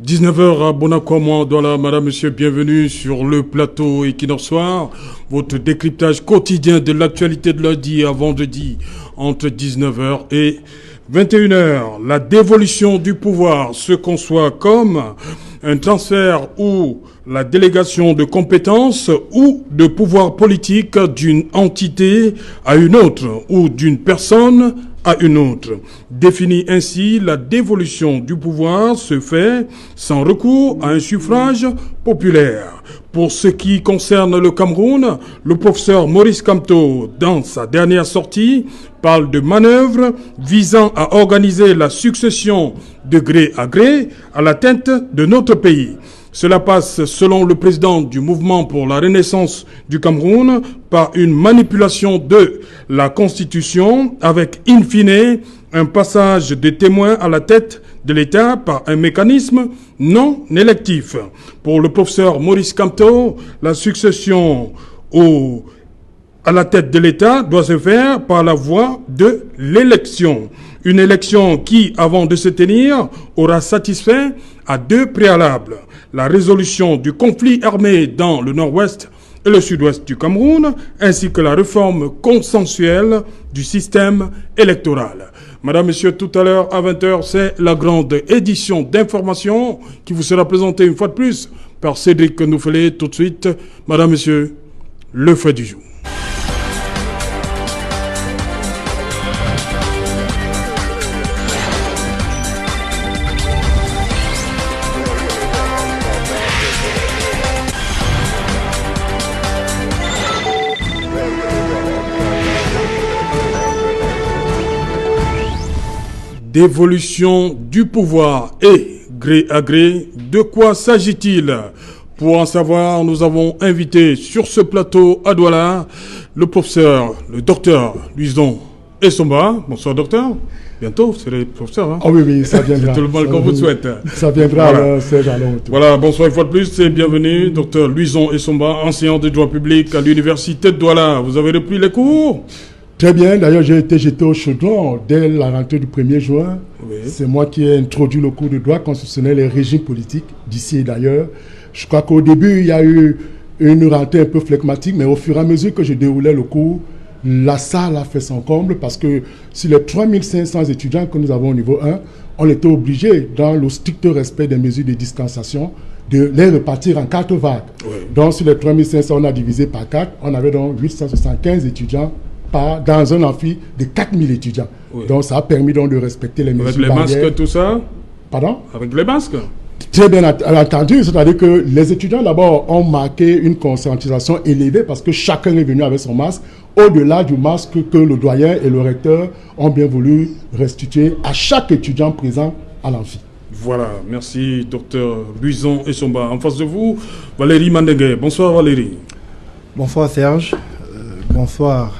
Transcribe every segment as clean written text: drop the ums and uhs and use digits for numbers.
19h à Bonacomo, Douala, madame, monsieur, bienvenue sur le plateau Equinox Soir, votre décryptage quotidien de l'actualité de lundi à vendredi entre 19h et 21h. La dévolution du pouvoir se conçoit comme un transfert ou la délégation de compétences ou de pouvoir politique d'une entité à une autre ou d'une personne à une autre. Définie ainsi, la dévolution du pouvoir se fait sans recours à un suffrage populaire. Pour ce qui concerne le Cameroun, le professeur Maurice Kamto, dans sa dernière sortie, parle de manœuvres visant à organiser la succession de gré à la tête de notre pays. Cela passe, selon le président du mouvement pour la renaissance du Cameroun, par une manipulation de la Constitution avec, in fine, un passage de témoins à la tête de l'État par un mécanisme non électif. Pour le professeur Maurice Kamto, la succession à la tête de l'État doit se faire par la voie de l'élection. Une élection qui, avant de se tenir, aura satisfait à deux préalables. La résolution du conflit armé dans le nord-ouest et le sud-ouest du Cameroun, ainsi que la réforme consensuelle du système électoral. Madame, Monsieur, tout à l'heure à 20h, c'est la grande édition d'information qui vous sera présentée une fois de plus par Cédric Nouffelé. Tout de suite, Madame, Monsieur, le fait du jour. Dévolution du pouvoir et gré à gré, de quoi s'agit-il? Pour en savoir, nous avons invité sur ce plateau à Douala le professeur, le docteur Luison Essomba. Bonsoir docteur. Bientôt, c'est le professeur. Hein? Ah oui, ça viendra. C'est tout le mal qu'on vous souhaite. Ça viendra, voilà. Serge Allon. Voilà, bonsoir une fois de plus et bienvenue, docteur Luison Essomba, enseignant de droit public à l'université de Douala. Vous avez repris les cours? Très bien, d'ailleurs j'ai été jeté au chaudron dès la rentrée du 1er juin. Oui. C'est moi qui ai introduit le cours de droit constitutionnel et régime politique d'ici et d'ailleurs. Je crois qu'au début il y a eu une rentrée un peu flegmatique, mais au fur et à mesure que je déroulais le cours, la salle a fait son comble parce que sur les 3500 étudiants que nous avons au niveau 1, on était obligé, dans le strict respect des mesures de distanciation, de les repartir en 4 vagues. Oui. Donc sur les 3500, on a divisé par 4, on avait donc 875 étudiants dans un amphi de 4000 étudiants. Oui. Donc ça a permis donc de respecter les mesures barrières. Avec les masques, tout ça? Pardon? Avec les masques? Très bien entendu, c'est-à-dire que les étudiants d'abord ont marqué une conscientisation élevée parce que chacun est venu avec son masque, au-delà du masque que le doyen et le recteur ont bien voulu restituer à chaque étudiant présent à l'amphi. Voilà, merci docteur Luison Essomba. En face de vous, Valérie Mandengue. Bonsoir Valérie. Bonsoir Serge. Bonsoir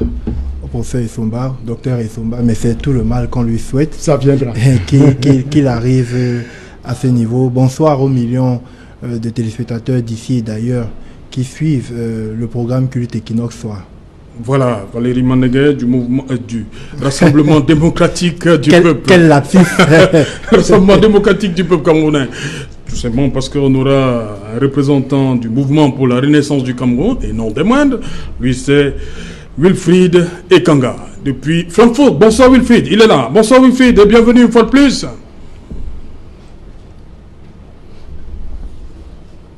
au professeur Essomba, docteur Essomba, mais c'est tout le mal qu'on lui souhaite. Ça viendra. Qu'il arrive à ce niveau. Bonsoir aux millions de téléspectateurs d'ici et d'ailleurs qui suivent le programme Culte Equinox Soir. Voilà, Valérie Mandengue du mouvement du Rassemblement démocratique du peuple. Quel lapsus. Rassemblement démocratique du peuple camerounais. Tout simplement parce qu'on aura un représentant du mouvement pour la renaissance du Cameroun, et non des moindres. Lui, c'est Wilfried Ekanga, depuis Francfort. Bonsoir Wilfried, il est là. Bonsoir Wilfried, et bienvenue une fois de plus.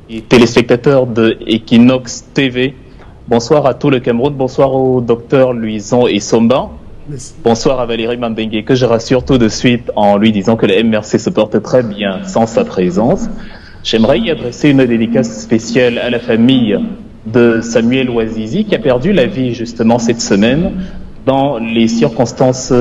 Et téléspectateurs de Equinox TV, bonsoir à tout le Cameroun, bonsoir au docteur Luison Essomba. Bonsoir à Valérie Mandengue, que je rassure tout de suite en lui disant que le MRC se porte très bien sans sa présence. J'aimerais y adresser une dédicace spéciale à la famille de Samuel Ouazizi qui a perdu la vie justement cette semaine dans les circonstances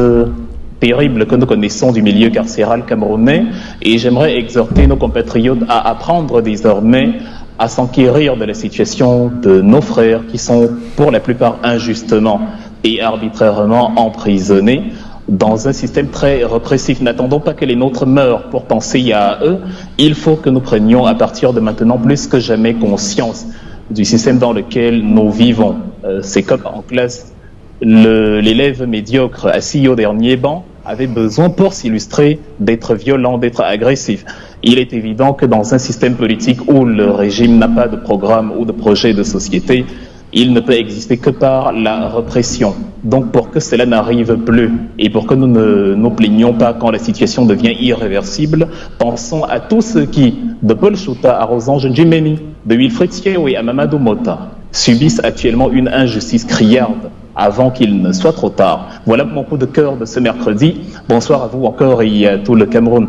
terribles que nous connaissons du milieu carcéral camerounais. Et j'aimerais exhorter nos compatriotes à apprendre désormais à s'enquérir de la situation de nos frères qui sont pour la plupart injustement et arbitrairement emprisonnés dans un système très répressif. N'attendons pas que les nôtres meurent pour penser à eux. Il faut que nous prenions à partir de maintenant plus que jamais conscience du système dans lequel nous vivons. C'est comme en classe, l'élève médiocre assis au dernier banc avait besoin pour s'illustrer d'être violent, d'être agressif. Il est évident que dans un système politique où le régime n'a pas de programme ou de projet de société, il ne peut exister que par la répression. Donc pour que cela n'arrive plus et pour que nous ne nous plaignions pas quand la situation devient irréversible, pensons à tous ceux qui, de Paul Chouta à Rosange Njimeni, de Wilfried Siewe à Mamadou Mota, subissent actuellement une injustice criarde avant qu'il ne soit trop tard. Voilà mon coup de cœur de ce mercredi. Bonsoir à vous encore et à tout le Cameroun.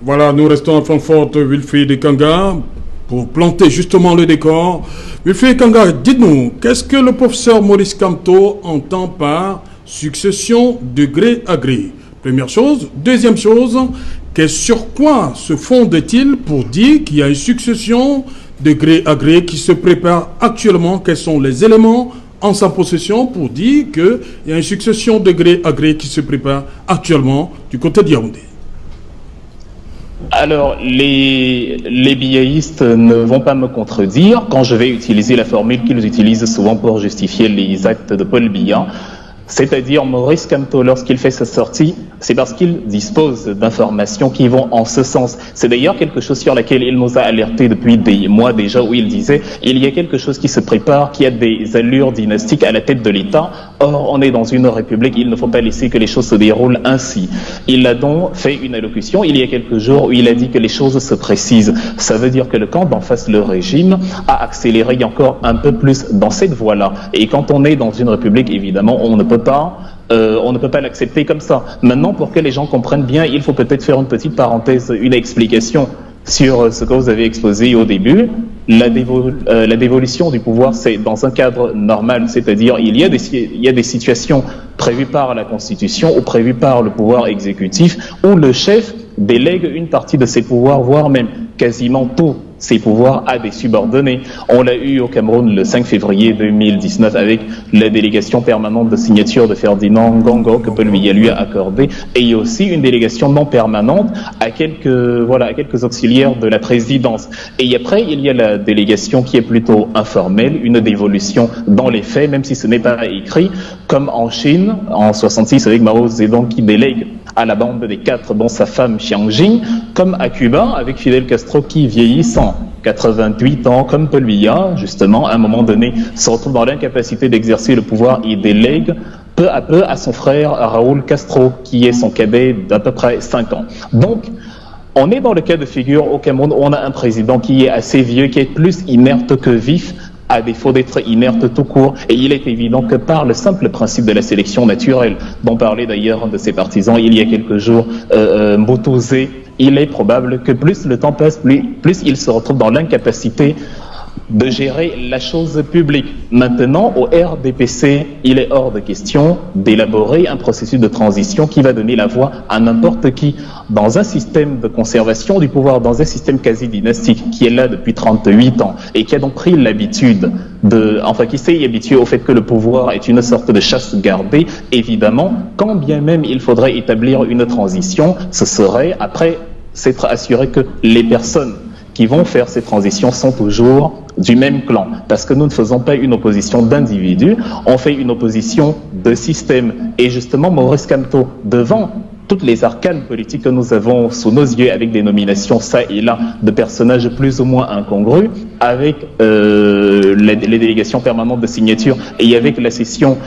Voilà, nous restons à Francfort, Wilfried Kanga, pour planter justement le décor. Wilfried Kanga, dites-nous, qu'est-ce que le professeur Maurice Kamto entend par succession de gré à gré? Première chose. Deuxième chose, sur quoi se fonde-t-il pour dire qu'il y a une succession de gré à gré qui se prépare actuellement? Quels sont les éléments en sa possession pour dire qu'il y a une succession de gré à gré qui se prépare actuellement du côté de Yaoundé? Alors, les biaïstes ne vont pas me contredire quand je vais utiliser la formule qu'ils utilisent souvent pour justifier les actes de Paul Biya. C'est-à-dire, Maurice Kamto, lorsqu'il fait sa sortie, c'est parce qu'il dispose d'informations qui vont en ce sens. C'est d'ailleurs quelque chose sur laquelle il nous a alertés depuis des mois déjà, où il disait il y a quelque chose qui se prépare, qui a des allures dynastiques à la tête de l'État. Or, on est dans une république, il ne faut pas laisser que les choses se déroulent ainsi. Il a donc fait une allocution il y a quelques jours où il a dit que les choses se précisent. Ça veut dire que le camp d'en face, le régime, a accéléré encore un peu plus dans cette voie-là. Et quand on est dans une république, évidemment, on ne peut pas l'accepter comme ça. Maintenant, pour que les gens comprennent bien, il faut peut-être faire une petite parenthèse, une explication sur ce que vous avez exposé au début. La dévolution du pouvoir, c'est dans un cadre normal, c'est-à-dire il y a des situations prévues par la Constitution ou prévues par le pouvoir exécutif où le chef délègue une partie de ses pouvoirs, voire même quasiment tous ses pouvoirs à des subordonnés. On l'a eu au Cameroun le 5 février 2019 avec la délégation permanente de signature de Ferdinand Ngongo que Paul Biya lui a accordé, et il y a aussi une délégation non permanente à quelques auxiliaires de la présidence. Et après, il y a la délégation qui est plutôt informelle, une dévolution dans les faits, même si ce n'est pas écrit, comme en Chine, en 66 avec Mao Zedong qui délègue à la bande des 4, dont sa femme Chiang Jing, comme à Cuba avec Fidel Castro qui, vieillissant, 88 ans, comme Paul Biya, justement, à un moment donné, se retrouve dans l'incapacité d'exercer le pouvoir et délègue peu à peu à son frère Raúl Castro, qui est son cadet d'à peu près 5 ans. Donc, on est dans le cas de figure au Cameroun où on a un président qui est assez vieux, qui est plus inerte que vif, à défaut d'être inerte tout court. Et il est évident que par le simple principe de la sélection naturelle, dont parlait d'ailleurs un de ses partisans il y a quelques jours, Mbutuze, il est probable que plus le temps passe, plus il se retrouve dans l'incapacité de gérer la chose publique. Maintenant, au RDPC, il est hors de question d'élaborer un processus de transition qui va donner la voix à n'importe qui. Dans un système de conservation du pouvoir, dans un système quasi dynastique qui est là depuis 38 ans et qui a donc pris l'habitude qui s'est habitué au fait que le pouvoir est une sorte de chasse gardée, évidemment, quand bien même il faudrait établir une transition, ce serait après s'être assuré que les personnes qui vont faire ces transitions sont toujours du même clan. Parce que nous ne faisons pas une opposition d'individus, on fait une opposition de système. Et justement, Maurice Kamto, devant toutes les arcanes politiques que nous avons sous nos yeux, avec des nominations ça et là de personnages plus ou moins incongrus, avec les délégations permanentes de signature et avec la session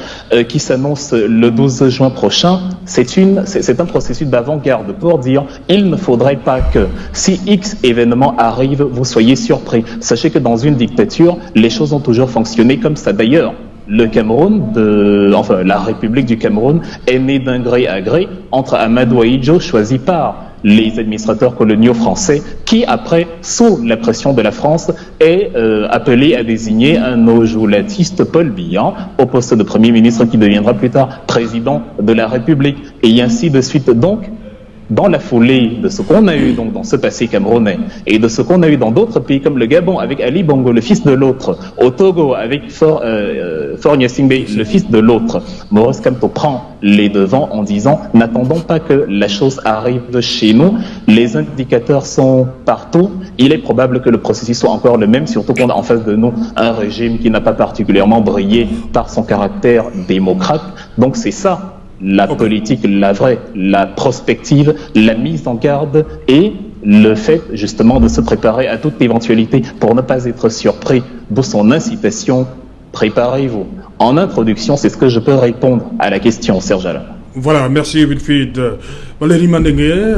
qui s'annonce le 12 juin prochain, c'est un processus d'avant-garde pour dire il ne faudrait pas que si X événement arrive, vous soyez surpris. Sachez que dans une dictature, les choses ont toujours fonctionné comme ça. D'ailleurs, le Cameroun, la République du Cameroun est née d'un gré à gré entre Amadou Ahidjo, choisi par les administrateurs coloniaux français, qui après, sous la pression de la France, est appelé à désigner un ojulatiste, Paul Biya, au poste de Premier ministre qui deviendra plus tard président de la République, et ainsi de suite. Donc, dans la foulée de ce qu'on a eu donc dans ce passé camerounais et de ce qu'on a eu dans d'autres pays comme le Gabon avec Ali Bongo, le fils de l'autre, au Togo avec Faure Gnassingbé, le fils de l'autre, Maurice Kamto prend les devants en disant n'attendons pas que la chose arrive chez nous, les indicateurs sont partout, il est probable que le processus soit encore le même, surtout qu'on a en face de nous un régime qui n'a pas particulièrement brillé par son caractère démocrate. Donc c'est ça la politique, la vraie, la prospective, la mise en garde et le fait justement de se préparer à toute éventualité pour ne pas être surpris de son incitation. Préparez-vous. En introduction, c'est ce que je peux répondre à la question, Serge Alain. Voilà, merci Wilfried. Valérie Mandengue,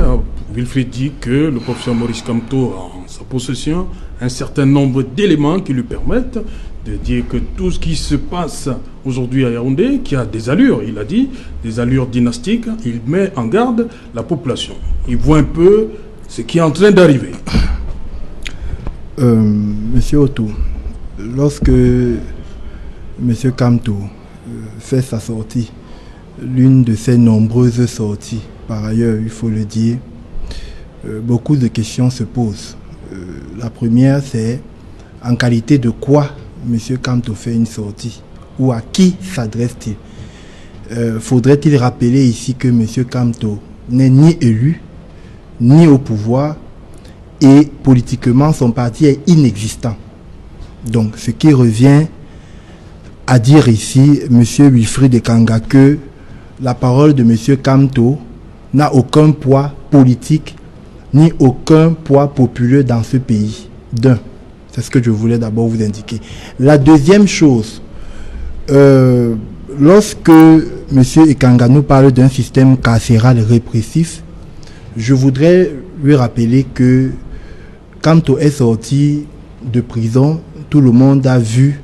Wilfried dit que le professeur Maurice Kamto a en sa possession un certain nombre d'éléments qui lui permettent de dire que tout ce qui se passe aujourd'hui à Yaoundé, qui a des allures, il a dit, des allures dynastiques, il met en garde la population. Il voit un peu ce qui est en train d'arriver. Monsieur Otto, lorsque Monsieur Kamto fait sa sortie, l'une de ses nombreuses sorties, par ailleurs, il faut le dire, beaucoup de questions se posent. La première, c'est en qualité de quoi Monsieur Kamto fait une sortie ou à qui s'adresse-t-il? Faudrait-il rappeler ici que Monsieur Kamto n'est ni élu, ni au pouvoir, et politiquement son parti est inexistant. Donc ce qui revient à dire ici, Monsieur Wilfried Ekanga, que la parole de Monsieur Kamto n'a aucun poids politique ni aucun poids populaire dans ce pays. C'est ce que je voulais d'abord vous indiquer. La deuxième chose, lorsque M. Ekanga nous parle d'un système carcéral répressif, je voudrais lui rappeler que quand est sorti de prison, tout le monde a vu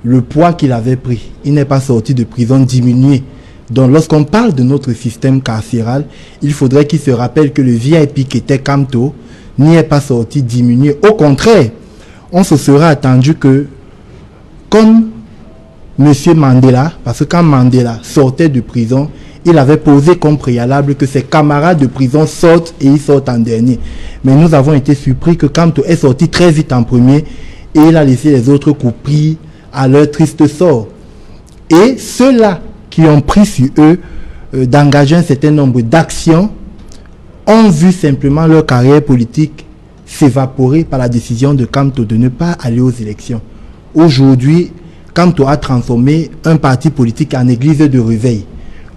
le poids qu'il avait pris. Il n'est pas sorti de prison diminué. Donc lorsqu'on parle de notre système carcéral, il faudrait qu'il se rappelle que le VIP qui était Kamto n'y est pas sorti diminué. Au contraire, on se serait attendu que, comme M. Mandela, parce que quand Mandela sortait de prison, il avait posé comme préalable que ses camarades de prison sortent et ils sortent en dernier. Mais nous avons été surpris que Kamto est sorti très vite en premier et il a laissé les autres coups à leur triste sort. Et ceux-là qui ont pris sur eux d'engager un certain nombre d'actions ont vu simplement leur carrière politique s'évaporer par la décision de Kamto de ne pas aller aux élections. Aujourd'hui, Kamto a transformé un parti politique en église de réveil,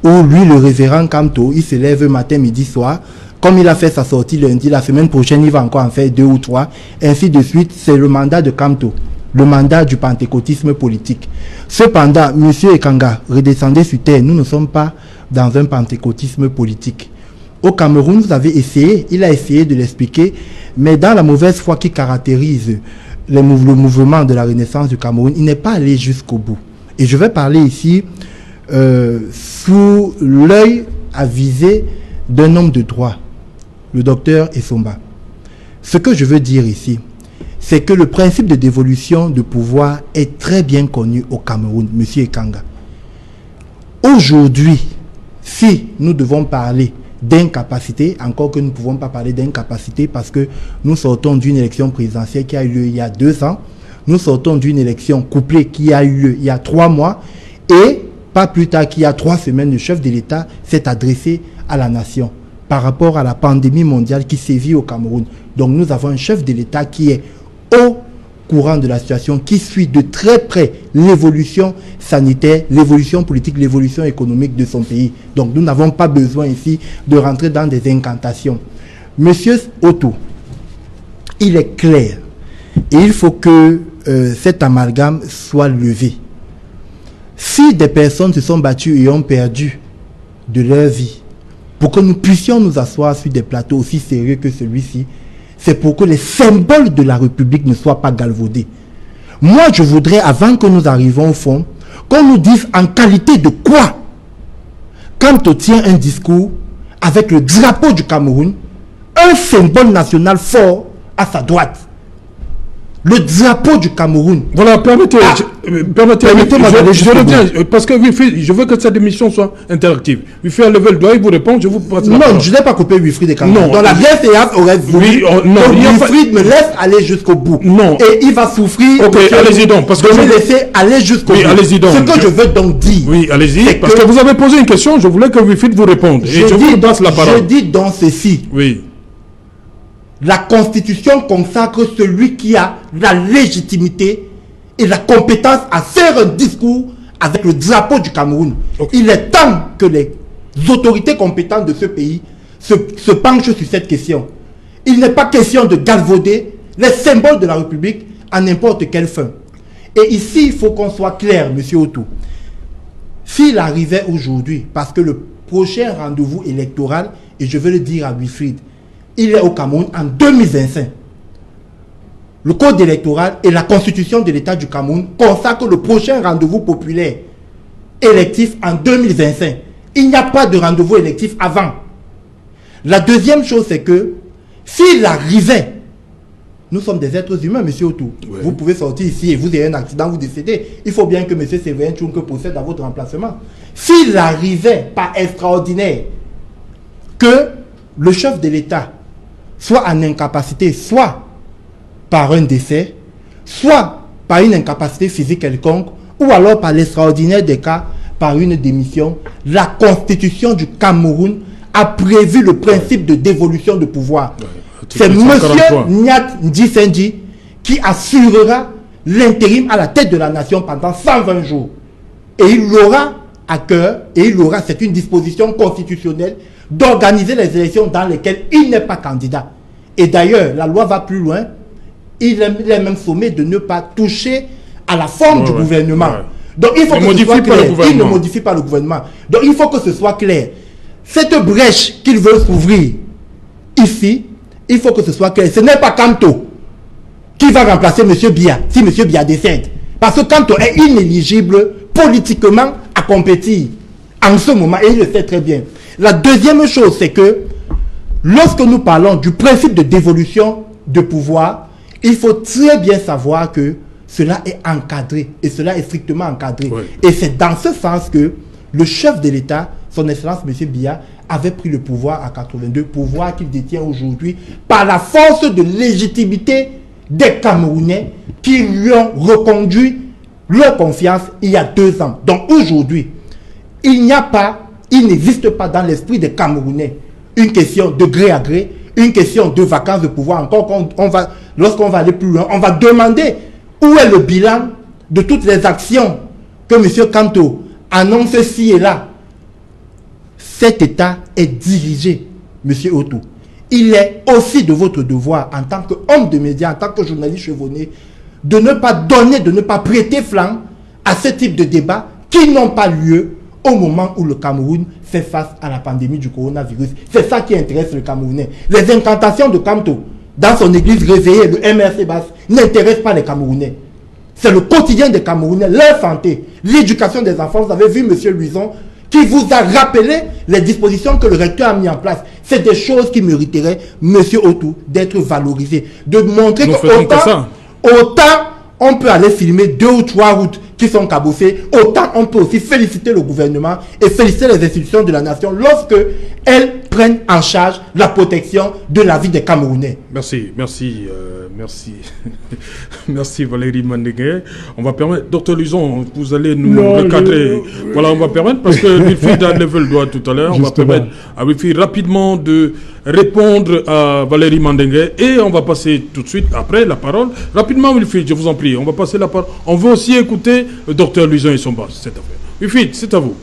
où lui, le révérend Kamto, il se lève matin, midi, soir. Comme il a fait sa sortie lundi, la semaine prochaine, il va encore en faire 2 ou 3, ainsi de suite. C'est le mandat de Kamto, le mandat du pentecôtisme politique. Cependant, M. Ekanga, redescendez sur terre, nous ne sommes pas dans un pentecôtisme politique. Au Cameroun, vous avez essayé, il a essayé de l'expliquer, mais dans la mauvaise foi qui caractérise le mouvement de la Renaissance du Cameroun, il n'est pas allé jusqu'au bout. Et je vais parler ici sous l'œil avisé d'un homme de droit, le docteur Essomba. Ce que je veux dire ici, c'est que le principe de dévolution de pouvoir est très bien connu au Cameroun, M. Ekanga. Aujourd'hui, si nous devons parler d'incapacité, encore que nous ne pouvons pas parler d'incapacité parce que nous sortons d'une élection présidentielle qui a eu lieu il y a 2 ans, nous sortons d'une élection couplée qui a eu lieu il y a 3 mois, et pas plus tard qu'il y a 3 semaines, le chef de l'État s'est adressé à la nation par rapport à la pandémie mondiale qui sévit au Cameroun. Donc nous avons un chef de l'État qui est au courant de la situation, qui suit de très près l'évolution sanitaire, l'évolution politique, l'évolution économique de son pays. Donc nous n'avons pas besoin ici de rentrer dans des incantations. Monsieur Otto, il est clair, et il faut que cet amalgame soit levé. Si des personnes se sont battues et ont perdu de leur vie, pour que nous puissions nous asseoir sur des plateaux aussi sérieux que celui-ci, c'est pour que les symboles de la République ne soient pas galvaudés. Moi, je voudrais, avant que nous arrivions au fond, qu'on nous dise en qualité de quoi, quand on tient un discours avec le drapeau du Cameroun, un symbole national fort à sa droite. Le drapeau du Cameroun. Voilà, permettez-moi d'aller je reviens, parce que je veux que cette émission soit interactive. Wilfried lever le doigt, il vous répond, je vous passe la parole. Non, je n'ai pas coupé Wilfried Ekanga. Donc la bienséance aurait voulu Wilfried me laisse aller jusqu'au bout. Non. Et il va souffrir. Ok, allez-y donc. Parce que je vais laisser aller jusqu'au bout. Allez-y donc. Ce que je veux donc dire. Oui, allez-y. Parce que vous avez posé une question, je voulais que Wilfried vous réponde. Et je vous passe la parole. Je dis donc ceci. Oui. La Constitution consacre celui qui a la légitimité et la compétence à faire un discours avec le drapeau du Cameroun. Okay. Il est temps que les autorités compétentes de ce pays se penchent sur cette question Il n'est pas question de galvauder les symboles de la République à n'importe quelle fin. Et ici, il faut qu'on soit clair, M. Otou. S'il arrivait aujourd'hui, parce que le prochain rendez-vous électoral, et je veux le dire à Wilfried, il est au Cameroun en 2025. Le code électoral et la constitution de l'État du Cameroun consacrent le prochain rendez-vous populaire électif en 2025. Il n'y a pas de rendez-vous électif avant. La deuxième chose, c'est que s'il arrivait, nous sommes des êtres humains, M. Otou. Ouais. Vous pouvez sortir ici et vous avez un accident, vous décédez. Il faut bien que M. Séverin Tchounke procède à votre remplacement. S'il arrivait, pas extraordinaire, que le chef de l'État soit en incapacité, soit par un décès, soit par une incapacité physique quelconque, ou alors par l'extraordinaire des cas, par une démission, la Constitution du Cameroun a prévu le principe de dévolution de pouvoir. Ouais. C'est M. Nyat Ndjissendi qui assurera l'intérim à la tête de la nation pendant 120 jours. Et il aura à cœur, c'est une disposition constitutionnelle, d'organiser les élections dans lesquelles il n'est pas candidat. Et d'ailleurs, la loi va plus loin. Il est même sommé de ne pas toucher à la forme du gouvernement. Ouais. Donc il faut que ce soit clair. Il ne modifie pas le gouvernement. Donc il faut que ce soit clair. Cette brèche qu'il veut s'ouvrir ici, il faut que ce soit clair. Ce n'est pas Kamto qui va remplacer M. Biya si M. Biya décède. Parce que Kamto est inéligible politiquement à compétir en ce moment et il le sait très bien. La deuxième chose, c'est que lorsque nous parlons du principe de dévolution de pouvoir, il faut très bien savoir que cela est encadré et cela est strictement encadré. Oui. Et c'est dans ce sens que le chef de l'État, son Excellence M. Biya, avait pris le pouvoir à 82, pouvoir qu'il détient aujourd'hui par la force de légitimité des Camerounais qui lui ont reconduit leur confiance il y a 2 ans. Donc aujourd'hui, il n'existe pas dans l'esprit des Camerounais une question de gré à gré, une question de vacances de pouvoir. Encore lorsqu'on va aller plus loin, on va demander où est le bilan de toutes les actions que M. Kamto annonce ci et là. Cet État est dirigé, M. Otou. Il est aussi de votre devoir, en tant qu'homme de médias, en tant que journaliste chevronné, de ne pas donner, de ne pas prêter flanc à ce type de débats qui n'ont pas lieu au moment où le Cameroun fait face à la pandémie du coronavirus. C'est ça qui intéresse le Camerounais. Les incantations de Kamto dans son église réveillée, le MRC Basse, n'intéressent pas les Camerounais. C'est le quotidien des Camerounais, leur santé, l'éducation des enfants. Vous avez vu M. Luison qui vous a rappelé les dispositions que le recteur a mis en place. C'est des choses qui mériteraient, M. Otou, d'être valorisées. De montrer autant on peut aller filmer 2 ou 3 routes qui sont cabossées, autant on peut aussi féliciter le gouvernement et féliciter les institutions de la nation lorsque elles prennent en charge la protection de la vie des Camerounais. Merci Valérie Mandengue. On va permettre, Dr Luison, vous allez nous recadrer. Voilà, on va permettre, parce que Wilfried a levé le doigt tout à l'heure, on va permettre à Wilfried rapidement de répondre à Valérie Mandengue et on va passer tout de suite après la parole. Rapidement Wilfried, je vous en prie, on va passer la parole. On veut aussi écouter le Dr Luison et son boss, cette affaire. Wilfried, c'est à vous.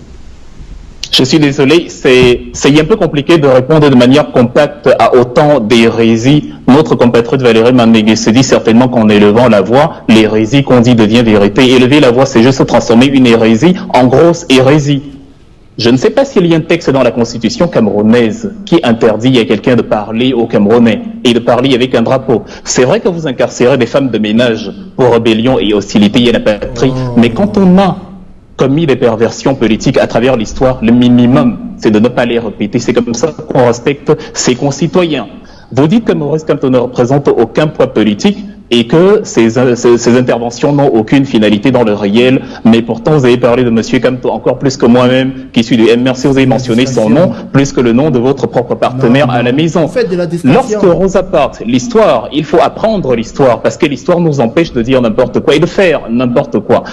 Je suis désolé, c'est un peu compliqué de répondre de manière compacte à autant d'hérésies. Notre compatriote Valérie Mandengue se dit certainement qu'en élevant la voix, l'hérésie qu'on dit devient vérité. Élever la voix, c'est juste transformer une hérésie en grosse hérésie. Je ne sais pas s'il y a un texte dans la constitution camerounaise qui interdit à quelqu'un de parler aux Camerounais et de parler avec un drapeau. C'est vrai que vous incarcérez des femmes de ménage pour rébellion et hostilité à la patrie, mais quand on a commis des perversions politiques à travers l'histoire, le minimum, c'est de ne pas les répéter. C'est comme ça qu'on respecte ses concitoyens. Vous dites que Maurice Kamto ne représente aucun poids politique et que ces interventions n'ont aucune finalité dans le réel, mais pourtant vous avez parlé de M. Kamto encore plus que moi-même, qui suis du MRC, vous avez mentionné son nom, plus que le nom de votre propre partenaire à la maison. Lorsque Rosa Parks, l'histoire, il faut apprendre l'histoire, parce que l'histoire nous empêche de dire n'importe quoi et de faire n'importe quoi.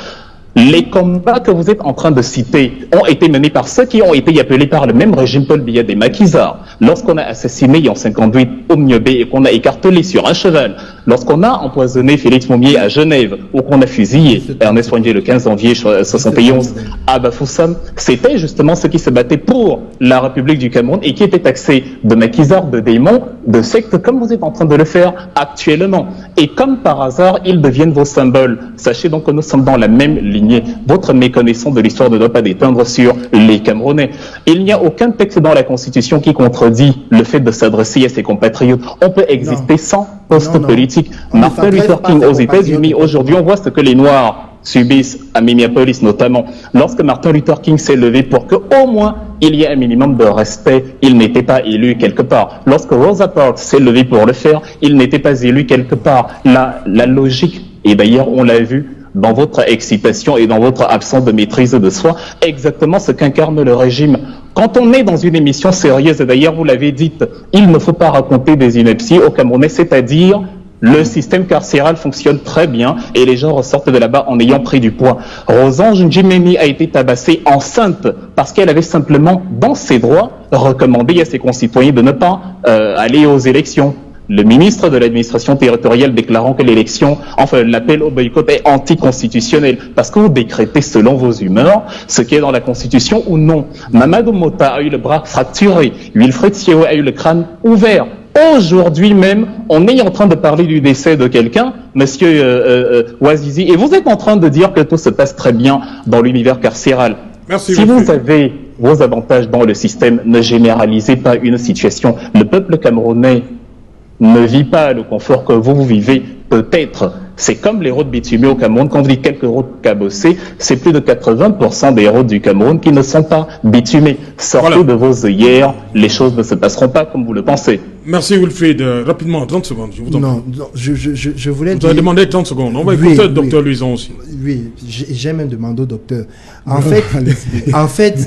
Les combats que vous êtes en train de citer ont été menés par ceux qui ont été appelés par le même régime Paul Biya des maquisards. lorsqu'on a assassiné en 58 Omniobé et qu'on a écartelé sur un cheval, lorsqu'on a empoisonné Félix Moumié à Genève ou qu'on a fusillé Ernest Ouandié le 15 janvier 71 à Bafoussam, c'était justement ceux qui se battaient pour la République du Cameroun et qui étaient taxés de maquisards, de démons, de sectes, comme vous êtes en train de le faire actuellement. Et comme par hasard, ils deviennent vos symboles. Sachez donc que nous sommes dans la même lignée. Votre méconnaissance de l'histoire ne doit pas déteindre sur les Camerounais. Il n'y a aucun texte dans la Constitution qui contredit le fait de s'adresser à ses compatriotes. On peut exister sans poste politique. Martin Luther King aux États-Unis, aujourd'hui, on voit ce que les Noirs subissent à Minneapolis notamment. Lorsque Martin Luther King s'est levé pour que au moins il y ait un minimum de respect, il n'était pas élu quelque part. Lorsque Rosa Parks s'est levé pour le faire, il n'était pas élu quelque part. La logique, et d'ailleurs on l'a vu dans votre excitation et dans votre absence de maîtrise de soi, exactement ce qu'incarne le régime. Quand on est dans une émission sérieuse, et d'ailleurs vous l'avez dit, il ne faut pas raconter des inepties aux Camerounais, c'est-à-dire le système carcéral fonctionne très bien et les gens ressortent de là-bas en ayant pris du poids. Rosange Ndjimeni a été tabassée enceinte parce qu'elle avait simplement, dans ses droits, recommandé à ses concitoyens de ne pas aller aux élections. Le ministre de l'administration territoriale déclarant que l'élection, enfin l'appel au boycott est anticonstitutionnel parce que vous décrétez selon vos humeurs ce qui est dans la Constitution ou non. Mamadou Mota a eu le bras fracturé, Wilfred Siao a eu le crâne ouvert. Aujourd'hui même, on est en train de parler du décès de quelqu'un, monsieur Ouazizi, et vous êtes en train de dire que tout se passe très bien dans l'univers carcéral. Merci, si vous avez vos avantages dans le système, ne généralisez pas une situation. Le peuple camerounais ne vit pas le confort que vous vivez, peut-être. C'est comme les routes bitumées au Cameroun. Quand on dit quelques routes cabossées, c'est plus de 80% des routes du Cameroun qui ne sont pas bitumées. Sortez de vos œillères, les choses ne se passeront pas comme vous le pensez. Merci Wilfried. Rapidement, 30 secondes. Je vous en non, je voulais dire... Vous avez demandé 30 secondes. On va écouter le docteur Luison aussi. Oui, j'ai même demandé au docteur. En fait,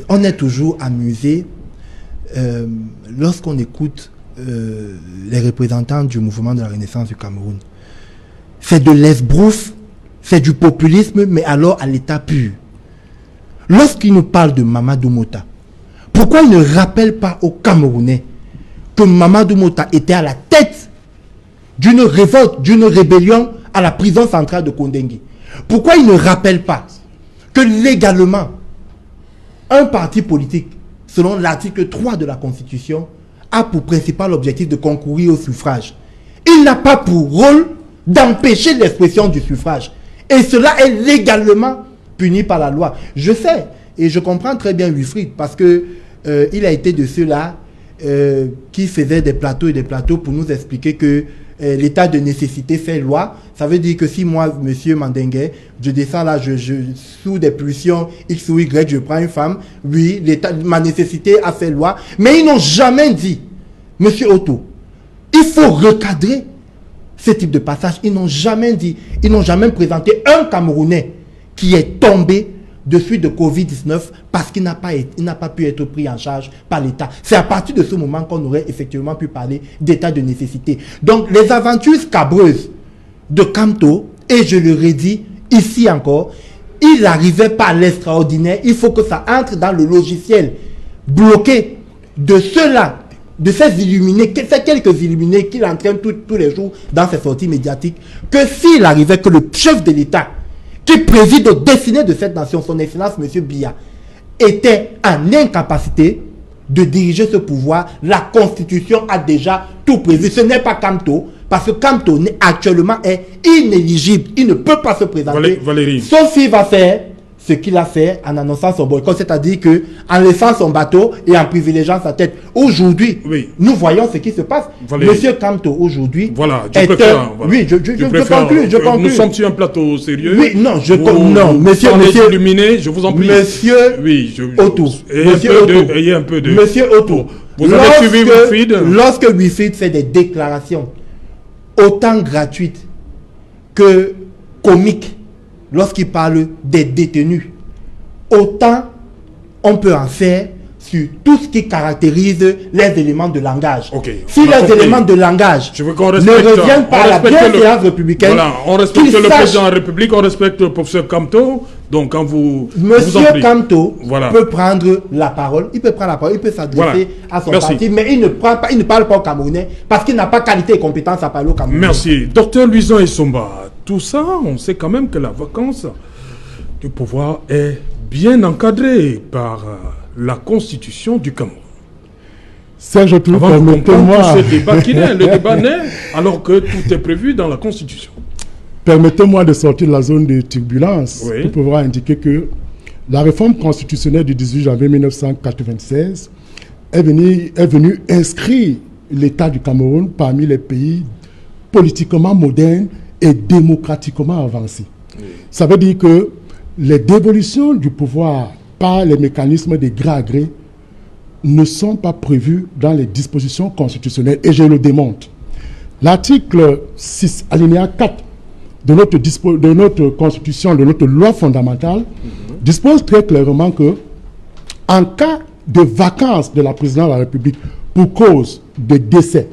on est toujours amusé lorsqu'on écoute les représentants du mouvement de la Renaissance du Cameroun. C'est de l'esbrouffe, c'est du populisme, mais alors à l'état pur. Lorsqu'ils nous parlent de Mamadou Mota, pourquoi ils ne rappellent pas aux Camerounais que Mamadou Mota était à la tête d'une révolte, d'une rébellion à la prison centrale de Kondengue? Pourquoi ils ne rappellent pas que légalement, un parti politique, selon l'article 3 de la Constitution, a pour principal objectif de concourir au suffrage? Il n'a pas pour rôle d'empêcher l'expression du suffrage. Et cela est légalement puni par la loi. Je sais, et je comprends très bien Wilfried, parce que il a été de ceux-là qui faisaient des plateaux pour nous expliquer que l'état de nécessité fait loi. Ça veut dire que si moi, monsieur Mandengue, je descends là, je sous des pulsions X ou Y, je prends une femme, oui, ma nécessité a fait loi. Mais ils n'ont jamais dit, monsieur Otto, il faut recadrer ce type de passage. Ils n'ont jamais dit, ils n'ont jamais présenté un Camerounais qui est tombé de suite de Covid-19 parce qu'il n'a pas pu être pris en charge par l'État. C'est à partir de ce moment qu'on aurait effectivement pu parler d'état de nécessité. Donc les aventures scabreuses de Kamto, et je le redis ici encore, il n'arrivait pas à l'extraordinaire. Il faut que ça entre dans le logiciel bloqué de ceux-là, de ces illuminés, ces quelques illuminés qu'il entraîne tous les jours dans ses sorties médiatiques, que s'il arrivait que le chef de l'État qui préside au destiné de cette nation, son excellence M. Biya, était en incapacité de diriger ce pouvoir, la Constitution a déjà tout prévu. Ce n'est pas Kamto, parce que Kamto actuellement est inéligible. Il ne peut pas se présenter, Valérie. Sauf s'il va faire ce qu'il a fait en annonçant son boycott, c'est-à-dire que en laissant son bateau et en privilégiant sa tête. Aujourd'hui, nous voyons ce qui se passe. Valérie. Monsieur Kamto, aujourd'hui, voilà, je conclue. Nous sommes sur un plateau sérieux. Oui, non, monsieur, illuminé, je vous en prie. Monsieur, Otto, ayez un peu de. Monsieur Otto, vous avez suivi Wilfried. Lorsque Wilfried fait des déclarations autant gratuites que comiques, lorsqu'il parle des détenus, autant on peut en faire sur tout ce qui caractérise les éléments de langage. Okay, si les éléments de langage ne reviennent pas à la bienséance républicaine, voilà, on respecte le président de la République, on respecte le professeur Kamto. Donc quand vous... Monsieur Kamto peut prendre la parole, il peut s'adresser à son parti, mais il ne parle pas au Camerounais parce qu'il n'a pas qualité et compétence à parler au Camerounais. Merci. Docteur Luison Essomba, tout ça, on sait quand même que la vacance du pouvoir est bien encadrée par la Constitution du Cameroun. Serge Tour, permettez-moi... ce débat qui naît, le débat naît alors que tout est prévu dans la Constitution. Permettez-moi de sortir de la zone de turbulence pour pouvoir indiquer que la réforme constitutionnelle du 18 janvier 1996 est venue inscrire l'État du Cameroun parmi les pays politiquement modernes et démocratiquement avancés. Ça veut dire que les dévolutions du pouvoir par les mécanismes de gré à gré ne sont pas prévues dans les dispositions constitutionnelles et je le démontre. L'article 6, alinéa 4 de notre constitution, de notre loi fondamentale, dispose très clairement que en cas de vacance de la présidence de la République pour cause de décès,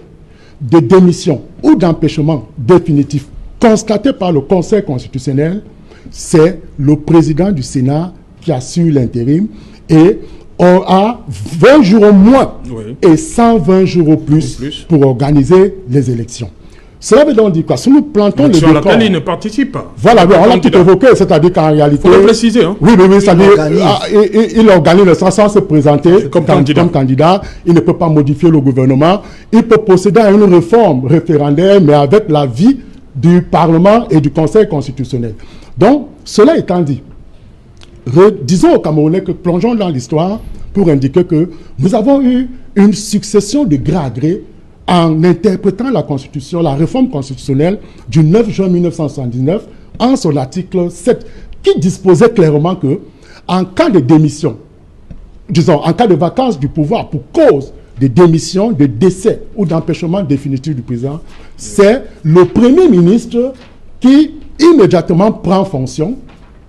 de démission ou d'empêchement définitif constaté par le Conseil constitutionnel, c'est le président du Sénat qui assure l'intérim et on a 20 jours au moins et 120 jours au plus pour organiser les élections. Cela veut donc dire quoi? Si nous plantons le décor... Sur laquelle il ne participe pas. Voilà, on l'a tout évoqué, c'est-à-dire qu'en réalité... Il faut le préciser. Hein? Oui, c'est-à-dire il organise sans se présenter comme candidat. Il ne peut pas modifier le gouvernement. Il peut procéder à une réforme référendaire, mais avec l'avis du Parlement et du Conseil constitutionnel. Donc, cela étant dit, disons aux Camerounais que plongeons dans l'histoire pour indiquer que nous avons eu une succession de gré à gré en interprétant la Constitution, la réforme constitutionnelle du 9 juin 1979, en son article 7, qui disposait clairement que, en cas de démission, disons, en cas de vacance du pouvoir pour cause de démission, de décès ou d'empêchement définitif du président, c'est le Premier ministre qui immédiatement prend fonction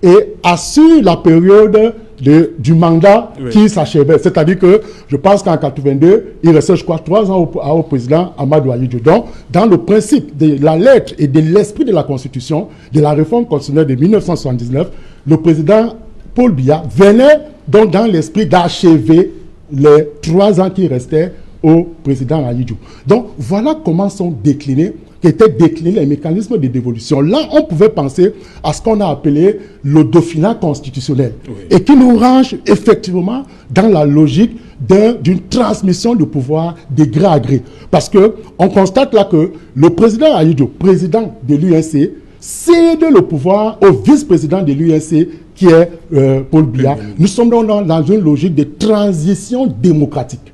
et assure la période du mandat qui s'achevait. C'est-à-dire que je pense qu'en 82, il restait, je crois, 3 ans au président Amadou Ahidjo. Donc, dans le principe de la lettre et de l'esprit de la Constitution, de la réforme constitutionnelle de 1979, le président Paul Biya venait donc dans l'esprit d'achever les 3 ans qui restaient au président Ahidjo. Donc, voilà comment sont déclinés les mécanismes de dévolution. Là, on pouvait penser à ce qu'on a appelé le dauphinat constitutionnel et qui nous range effectivement dans la logique d'une transmission de pouvoir de gré à gré. Parce qu'on constate là que le président Ahidjo, président de l'UNC, cède le pouvoir au vice-président de l'UNC qui est Paul Biya. Nous sommes donc dans une logique de transition démocratique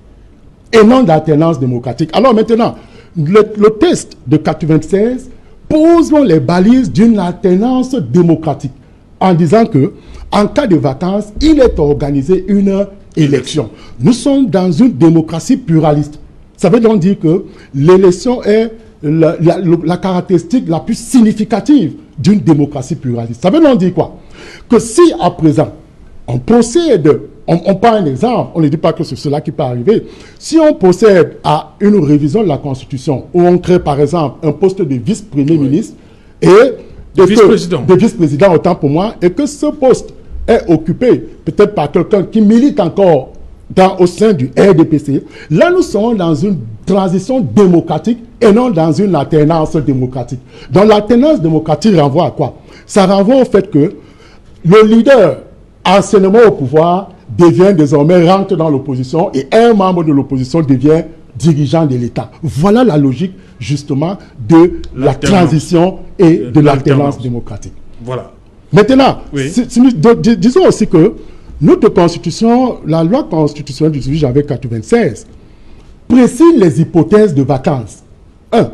et non d'alternance démocratique. Alors maintenant, le test de 96 pose les balises d'une alternance démocratique en disant que, en cas de vacances, il est organisé une élection. Nous sommes dans une démocratie pluraliste. Ça veut donc dire que l'élection est la caractéristique la plus significative d'une démocratie pluraliste. Ça veut donc dire quoi? Que si à présent, on procède, on prend un exemple, on ne dit pas que c'est cela qui peut arriver. Si on procède à une révision de la Constitution, où on crée par exemple un poste de vice-premier ministre et de vice-président, autant pour moi, et que ce poste est occupé peut-être par quelqu'un qui milite encore au sein du RDPC, là nous sommes dans une transition démocratique et non dans une alternance démocratique. Donc l'alternance démocratique renvoie à quoi? Ça renvoie au fait que le leader anciennement au pouvoir devient désormais, rentre dans l'opposition et un membre de l'opposition devient dirigeant de l'État. Voilà la logique justement de la transition et de l'alternance démocratique. Voilà. Maintenant, disons aussi que notre constitution, la loi constitutionnelle du 18 janvier 1996, précise les hypothèses de vacances. 1.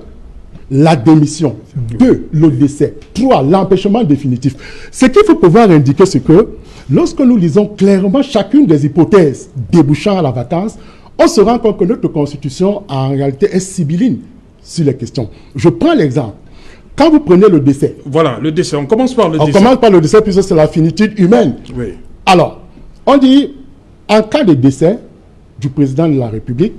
La démission. 2. Le décès. 3. L'empêchement définitif. Ce qu'il faut pouvoir indiquer, c'est que lorsque nous lisons clairement chacune des hypothèses débouchant à la vacance, on se rend compte que notre constitution, en réalité, est sibylline sur les questions. Je prends l'exemple. Quand vous prenez le décès... Voilà, le décès. On commence par le décès. On commence par le décès puisque c'est la finitude humaine. Oui. Alors, on dit, en cas de décès, du président de la République,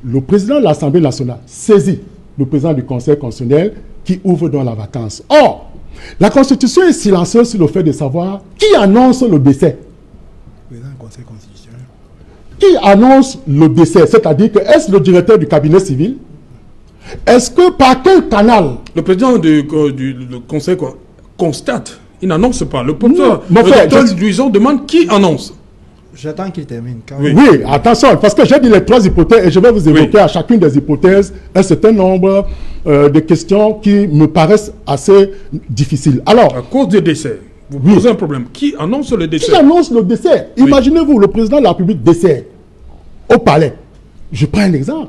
le président de l'Assemblée nationale saisit le président du Conseil constitutionnel qui ouvre dans la vacance. Or, la Constitution est silencieuse sur le fait de savoir qui annonce le décès. Président du Conseil constitutionnel. Qui annonce le décès? C'est-à-dire que est-ce le directeur du cabinet civil? Est-ce que par quel canal? Le président du Conseil constate. Il n'annonce pas. Le docteur Luison demande qui annonce. J'attends qu'il termine. Oui, attention, parce que j'ai dit les 3 hypothèses et je vais vous évoquer à chacune des hypothèses un certain nombre de questions qui me paraissent assez difficiles. Alors, à cause du décès, vous posez un problème. Qui annonce le décès? Qui annonce le décès? Imaginez-vous, le président de la République décède au palais. Je prends un exemple.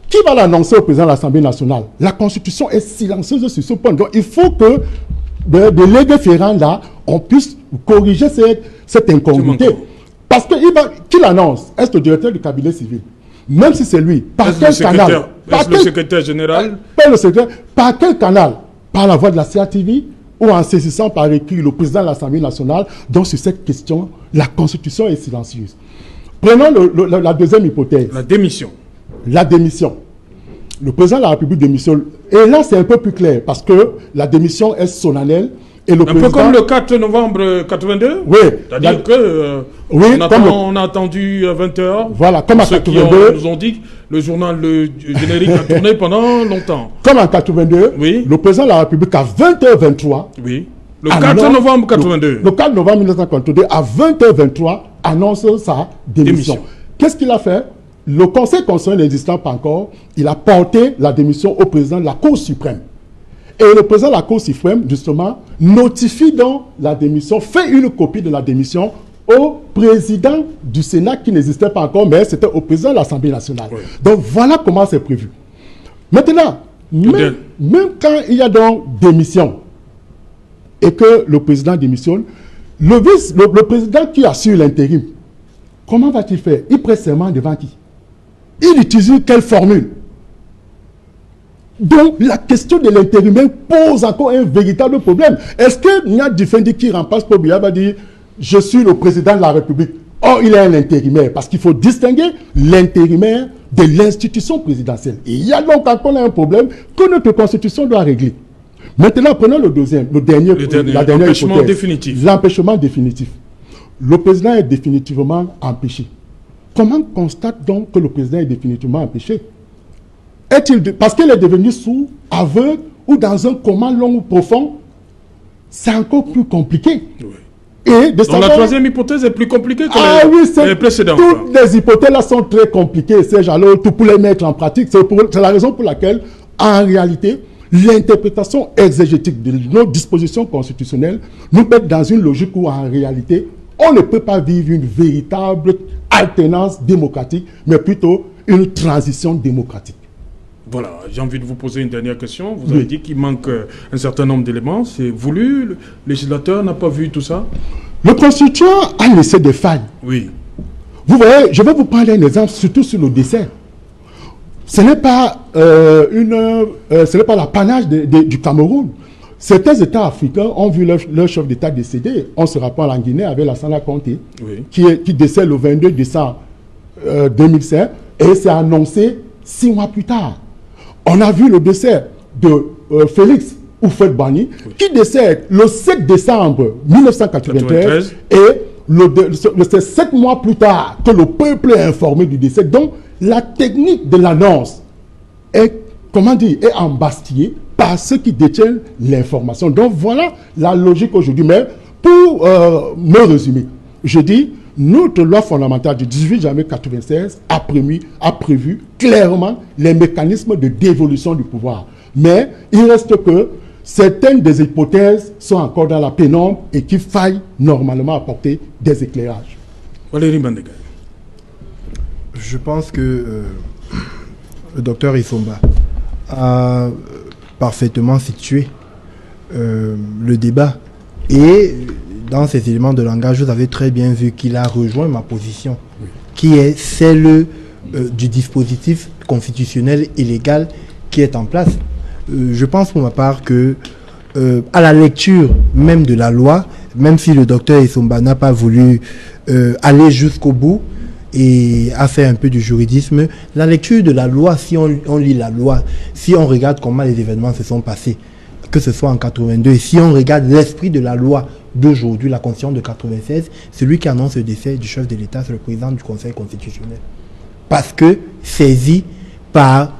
Qui va l'annoncer au président de l'Assemblée nationale? La Constitution est silencieuse sur ce point. Donc, il faut que de légiférant là, on puisse corriger cette incongruité. Parce que qui l'annonce? Est-ce le directeur du cabinet civil? Même si c'est lui, par quel canal? Est-ce le secrétaire général? Pas le secrétaire. Par quel canal? Par la voie de la CATV ou en saisissant par écrit le président de l'Assemblée nationale? Donc sur cette question, la Constitution est silencieuse. Prenons la deuxième hypothèse. La démission. La démission. Le président de la République démissionne. Et là, c'est un peu plus clair parce que la démission est solennelle. Et le président... peu comme le 4 novembre 82. Oui. C'est-à-dire que on a attendu à 20h. Voilà, comme en 82. Nous ont dit que le journal générique a tourné pendant longtemps. Comme en 82, le président de la République à 20h23. Oui. Le 4 novembre 82. Le 4 novembre 1982, à 20h23, annonce sa démission. Qu'est-ce qu'il a fait? Le Conseil constitutionnel n'existant pas encore, il a porté la démission au président de la Cour suprême. Et le président de la Cour suprême, justement, notifie donc la démission, fait une copie de la démission au président du Sénat qui n'existait pas encore, mais c'était au président de l'Assemblée nationale. Oui. Donc voilà comment c'est prévu. Maintenant, même quand il y a donc démission et que le président démissionne, le président qui assure l'intérim, comment va-t-il faire? Il prête serment devant qui? Il utilise quelle formule? Donc, la question de l'intérimaire pose encore un véritable problème. Est-ce que Nia Difendi qui remplace Paul Biya va dire « Je suis le président de la République ». Or, il est un intérimaire. Parce qu'il faut distinguer l'intérimaire de l'institution présidentielle. Et il y a donc encore un problème que notre Constitution doit régler. Maintenant, prenons la dernière l'empêchement définitif. L'empêchement définitif. Le président est définitivement empêché. Comment constate donc que le président est définitivement empêché? Parce qu'il est devenu sourd, aveugle ou dans un coma long ou profond? C'est encore plus compliqué. Oui. Et de savoir... la troisième hypothèse est plus compliquée que les précédentes. Toutes les hypothèses là sont très compliquées, tout pour les mettre en pratique. C'est la raison pour laquelle, en réalité, l'interprétation exégétique de nos dispositions constitutionnelles nous met dans une logique où, en réalité, on ne peut pas vivre une véritable alternance démocratique, mais plutôt une transition démocratique. Voilà, j'ai envie de vous poser une dernière question. Vous avez dit qu'il manque un certain nombre d'éléments. C'est voulu, le législateur n'a pas vu tout ça? Le constituant a laissé des failles. Oui. Vous voyez, je vais vous prendre un exemple, surtout sur le décès. Ce n'est pas, l'apanage du Cameroun. Certains États africains ont vu leur chef d'État décédé. On se rappelle en Guinée avec Lassana Conté, qui décède le 22 décembre 2007 et c'est annoncé 6 mois plus tard. On a vu le décès de Félix Houphouët-Boigny, qui décède le 7 décembre 1993 et c'est 7 mois plus tard que le peuple est informé du décès. Donc, la technique de l'annonce est, est embastillée par ceux qui détiennent l'information. Donc, voilà la logique aujourd'hui. Mais pour me résumer, je dis, notre loi fondamentale du 18 janvier 1996 a prévu clairement les mécanismes de dévolution du pouvoir. Mais il reste que certaines des hypothèses sont encore dans la pénombre et qu'il faille normalement apporter des éclairages. Valérie Mandega. Je pense que le docteur Isomba a parfaitement situé le débat et dans ces éléments de langage, vous avez très bien vu qu'il a rejoint ma position, qui est celle du dispositif constitutionnel et légal qui est en place. Je pense pour ma part que à la lecture même de la loi, même si le docteur Isomba n'a pas voulu aller jusqu'au bout, et a fait un peu du juridisme. La lecture de la loi, si on lit la loi, si on regarde comment les événements se sont passés, que ce soit en 82, et si on regarde l'esprit de la loi d'aujourd'hui, la Constitution de 96, celui qui annonce le décès du chef de l'État, c'est le président du Conseil constitutionnel. Parce que saisi par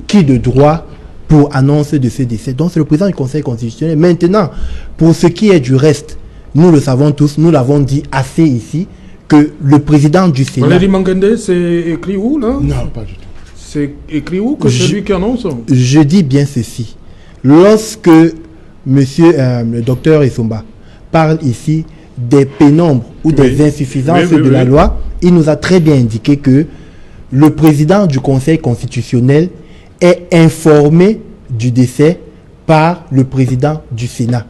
qui de droit pour annoncer de ce décès. Donc c'est le président du Conseil constitutionnel. Maintenant, pour ce qui est du reste, nous le savons tous, nous l'avons dit assez ici, que le président du Sénat... Valérie Mangende, c'est écrit où là? Non, pas du tout. C'est écrit où que c'est lui qui annonce? Je dis bien ceci. Lorsque le docteur Essomba parle ici des pénombres ou des insuffisances de la loi, il nous a très bien indiqué que le président du Conseil constitutionnel est informé du décès par le président du Sénat.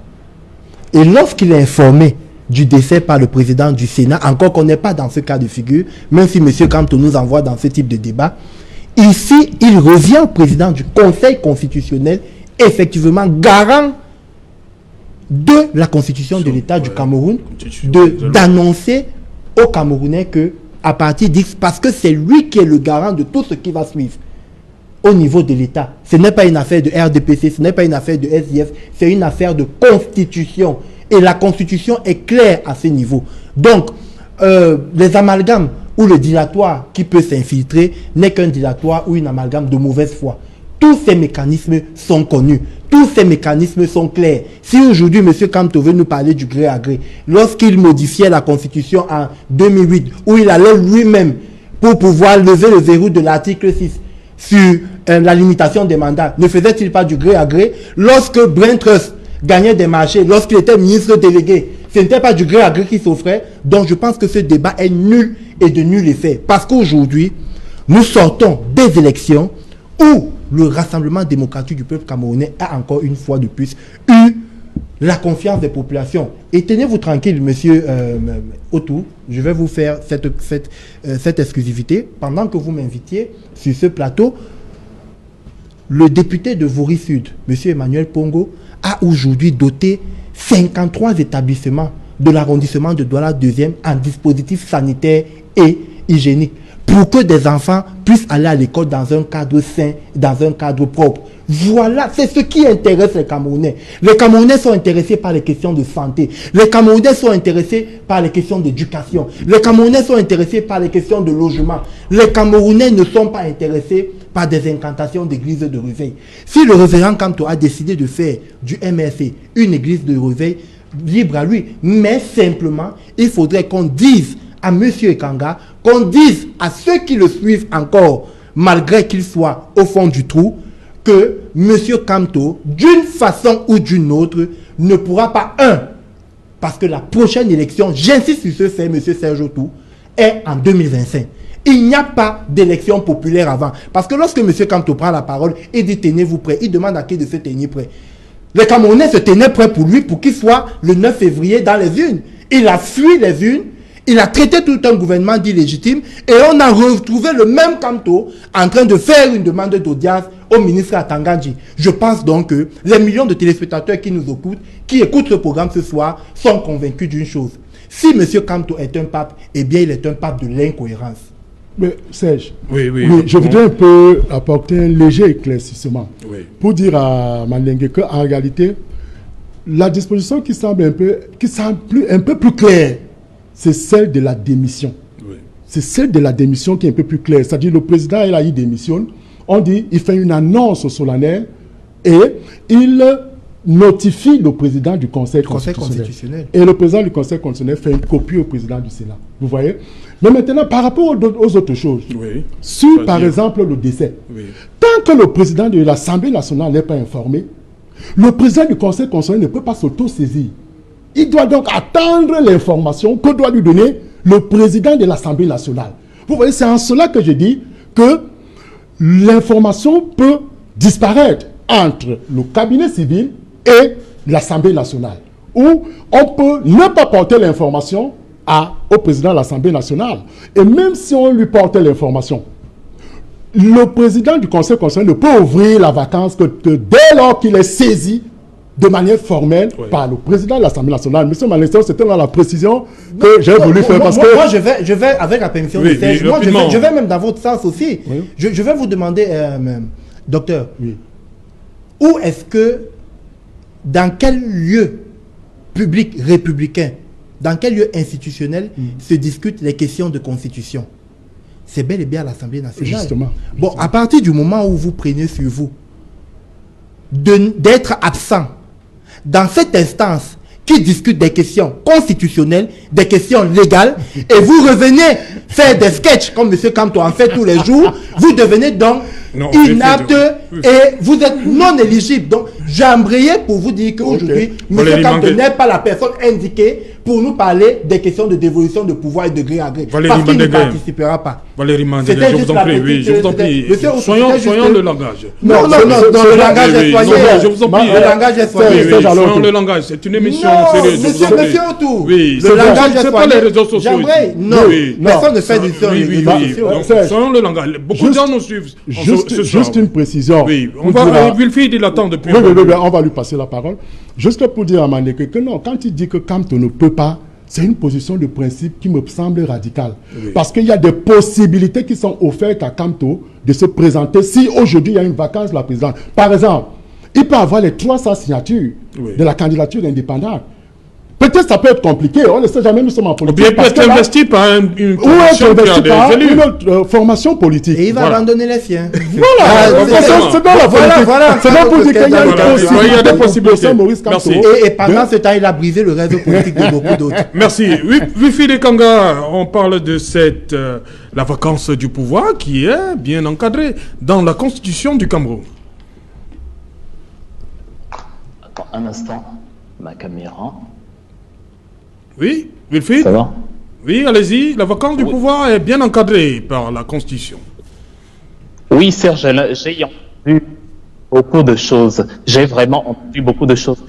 Et lorsqu'il est informé du décès par le président du Sénat, encore qu'on n'est pas dans ce cas de figure, même si M. Kamto nous envoie dans ce type de débat, ici, il revient au président du Conseil constitutionnel, effectivement garant de la constitution de l'État du Cameroun, d'annoncer aux Camerounais que, à partir d'X, parce que c'est lui qui est le garant de tout ce qui va suivre au niveau de l'État. Ce n'est pas une affaire de RDPC, ce n'est pas une affaire de SIF, c'est une affaire de constitution. Et la constitution est claire à ce niveau. Donc, les amalgames ou le dilatoire qui peut s'infiltrer n'est qu'un dilatoire ou une amalgame de mauvaise foi. Tous ces mécanismes sont connus. Tous ces mécanismes sont clairs. Si aujourd'hui, M. Kamto veut nous parler du gré à gré, lorsqu'il modifiait la Constitution en 2008, où il allait lui-même pour pouvoir lever le verrou de l'article 6 sur la limitation des mandats, ne faisait-il pas du gré à gré? Lorsque Brent Trust gagnait des marchés, lorsqu'il était ministre délégué, ce n'était pas du gré à gré qui s'offrait. Donc je pense que ce débat est nul et de nul effet. Parce qu'aujourd'hui, nous sortons des élections où le Rassemblement démocratique du peuple camerounais a encore une fois de plus eu la confiance des populations. Et tenez-vous tranquille, monsieur Otou, je vais vous faire cette exclusivité. Pendant que vous m'invitiez sur ce plateau, le député de Vaury Sud, monsieur Emmanuel Pongo, a aujourd'hui doté 53 établissements de l'arrondissement de Douala 2e en dispositifs sanitaires et hygiéniques, pour que des enfants puissent aller à l'école dans un cadre sain, dans un cadre propre. Voilà, c'est ce qui intéresse les Camerounais. Les Camerounais sont intéressés par les questions de santé. Les Camerounais sont intéressés par les questions d'éducation. Les Camerounais sont intéressés par les questions de logement. Les Camerounais ne sont pas intéressés par des incantations d'église de réveil. Si le révérend Kamto a décidé de faire du MRC une église de réveil, libre à lui. Mais simplement, il faudrait qu'on dise à M. Ekanga, qu'on dise à ceux qui le suivent encore, malgré qu'il soit au fond du trou, que M. Kamto, d'une façon ou d'une autre, ne pourra pas, parce que la prochaine élection, j'insiste sur ce fait, M. Serge Otou, est en 2025. Il n'y a pas d'élection populaire avant. Parce que lorsque M. Kamto prend la parole et dit tenez-vous prêts, il demande à qui de se tenir prêt. Les Camerounais se tenaient prêts pour lui, pour qu'il soit le 9 février dans les urnes. Il a fui les urnes. Il a traité tout un gouvernement d'illégitime et on a retrouvé le même Kamto en train de faire une demande d'audience au ministre Atangadji. Je pense donc que les millions de téléspectateurs qui nous écoutent ce programme ce soir, sont convaincus d'une chose. Si M. Kamto est un pape, eh bien il est un pape de l'incohérence. Mais Serge, oui, je voudrais un peu apporter un léger éclaircissement pour dire à Malengue qu'en réalité, la disposition qui semble un peu plus claire, c'est celle de la démission. Oui. C'est celle de la démission qui est un peu plus claire. C'est-à-dire le président, il démissionne. On dit, il fait une annonce solennelle et il notifie le président du Conseil constitutionnel. Et le président du Conseil constitutionnel fait une copie au président du Sénat. Vous voyez? Mais maintenant, par rapport aux autres choses, sur par exemple le décès, tant que le président de l'Assemblée nationale n'est pas informé, le président du Conseil constitutionnel ne peut pas s'auto-saisir. Il doit donc attendre l'information que doit lui donner le président de l'Assemblée nationale. Vous voyez, c'est en cela que je dis que l'information peut disparaître entre le cabinet civil et l'Assemblée nationale. Où on peut ne pas porter l'information au président de l'Assemblée nationale. Et même si on lui portait l'information, le président du Conseil constitutionnel ne peut ouvrir la vacance que dès lors qu'il est saisi de manière formelle par le président de l'Assemblée nationale. Monsieur Malestor, c'était dans la précision que j'ai voulu faire parce que... Moi, je vais avec la permission de Serge, je vais même dans votre sens aussi. Oui. Je vais vous demander, docteur, où est-ce que, dans quel lieu public républicain, dans quel lieu institutionnel se discutent les questions de constitution? C'est bel et bien à l'Assemblée nationale. Justement. Bon, à partir du moment où vous prenez sur vous d'être absent dans cette instance qui discute des questions constitutionnelles, des questions légales, et vous revenez faire des sketchs comme M. Kamto en fait tous les jours, vous devenez donc inapte et vous êtes non éligible. Donc, j'ai embrayé pour vous dire qu'aujourd'hui, M. Kamto n'est pas la personne indiquée pour nous parler des questions de dévolution de pouvoir et de gré à gré. Parce qu'il ne participera pas. Valérie Mandé, je vous en prie, je vous en prie. Soyons le langage. Non, le langage est soigné. Je vous en prie. Le langage est soigné. Soyons le langage. C'est une émission sérieuse. Monsieur Outou. Oui, le langage est soigné. C'est pas les réseaux sociaux. Non, personne ne fait du sur les réseaux sociaux. Soyons le langage. Beaucoup de gens nous suivent. Juste une précision. Oui, on va... Wilfried, il attend depuis... Oui, on va lui passer la parole. Juste pour dire à Mandeke que non, quand il dit que Kamto ne peut pas, c'est une position de principe qui me semble radicale. Oui. Parce qu'il y a des possibilités qui sont offertes à Kamto de se présenter si aujourd'hui il y a une vacance de la présidence. Par exemple, il peut avoir les 300 signatures de la candidature indépendante. Peut-être ça peut être compliqué, on ne sait jamais, nous sommes en politique. Ou bien il peut être investi par une formation politique. Et il va abandonner les siens. Voilà, c'est dans la politique. C'est là pour dire qu'il y a des possibilités. Merci. Et pendant ce temps, il a brisé le réseau politique de beaucoup d'autres. Merci. Wilfried Kanga, on parle de la vacance du pouvoir qui est bien encadrée dans la constitution du Cameroun. Attends un instant, ma caméra... Oui, Wilfried? Ça va? Oui, allez-y. La vacance du pouvoir est bien encadrée par la Constitution. Oui, Serge, j'ai entendu beaucoup de choses. J'ai vraiment entendu beaucoup de choses.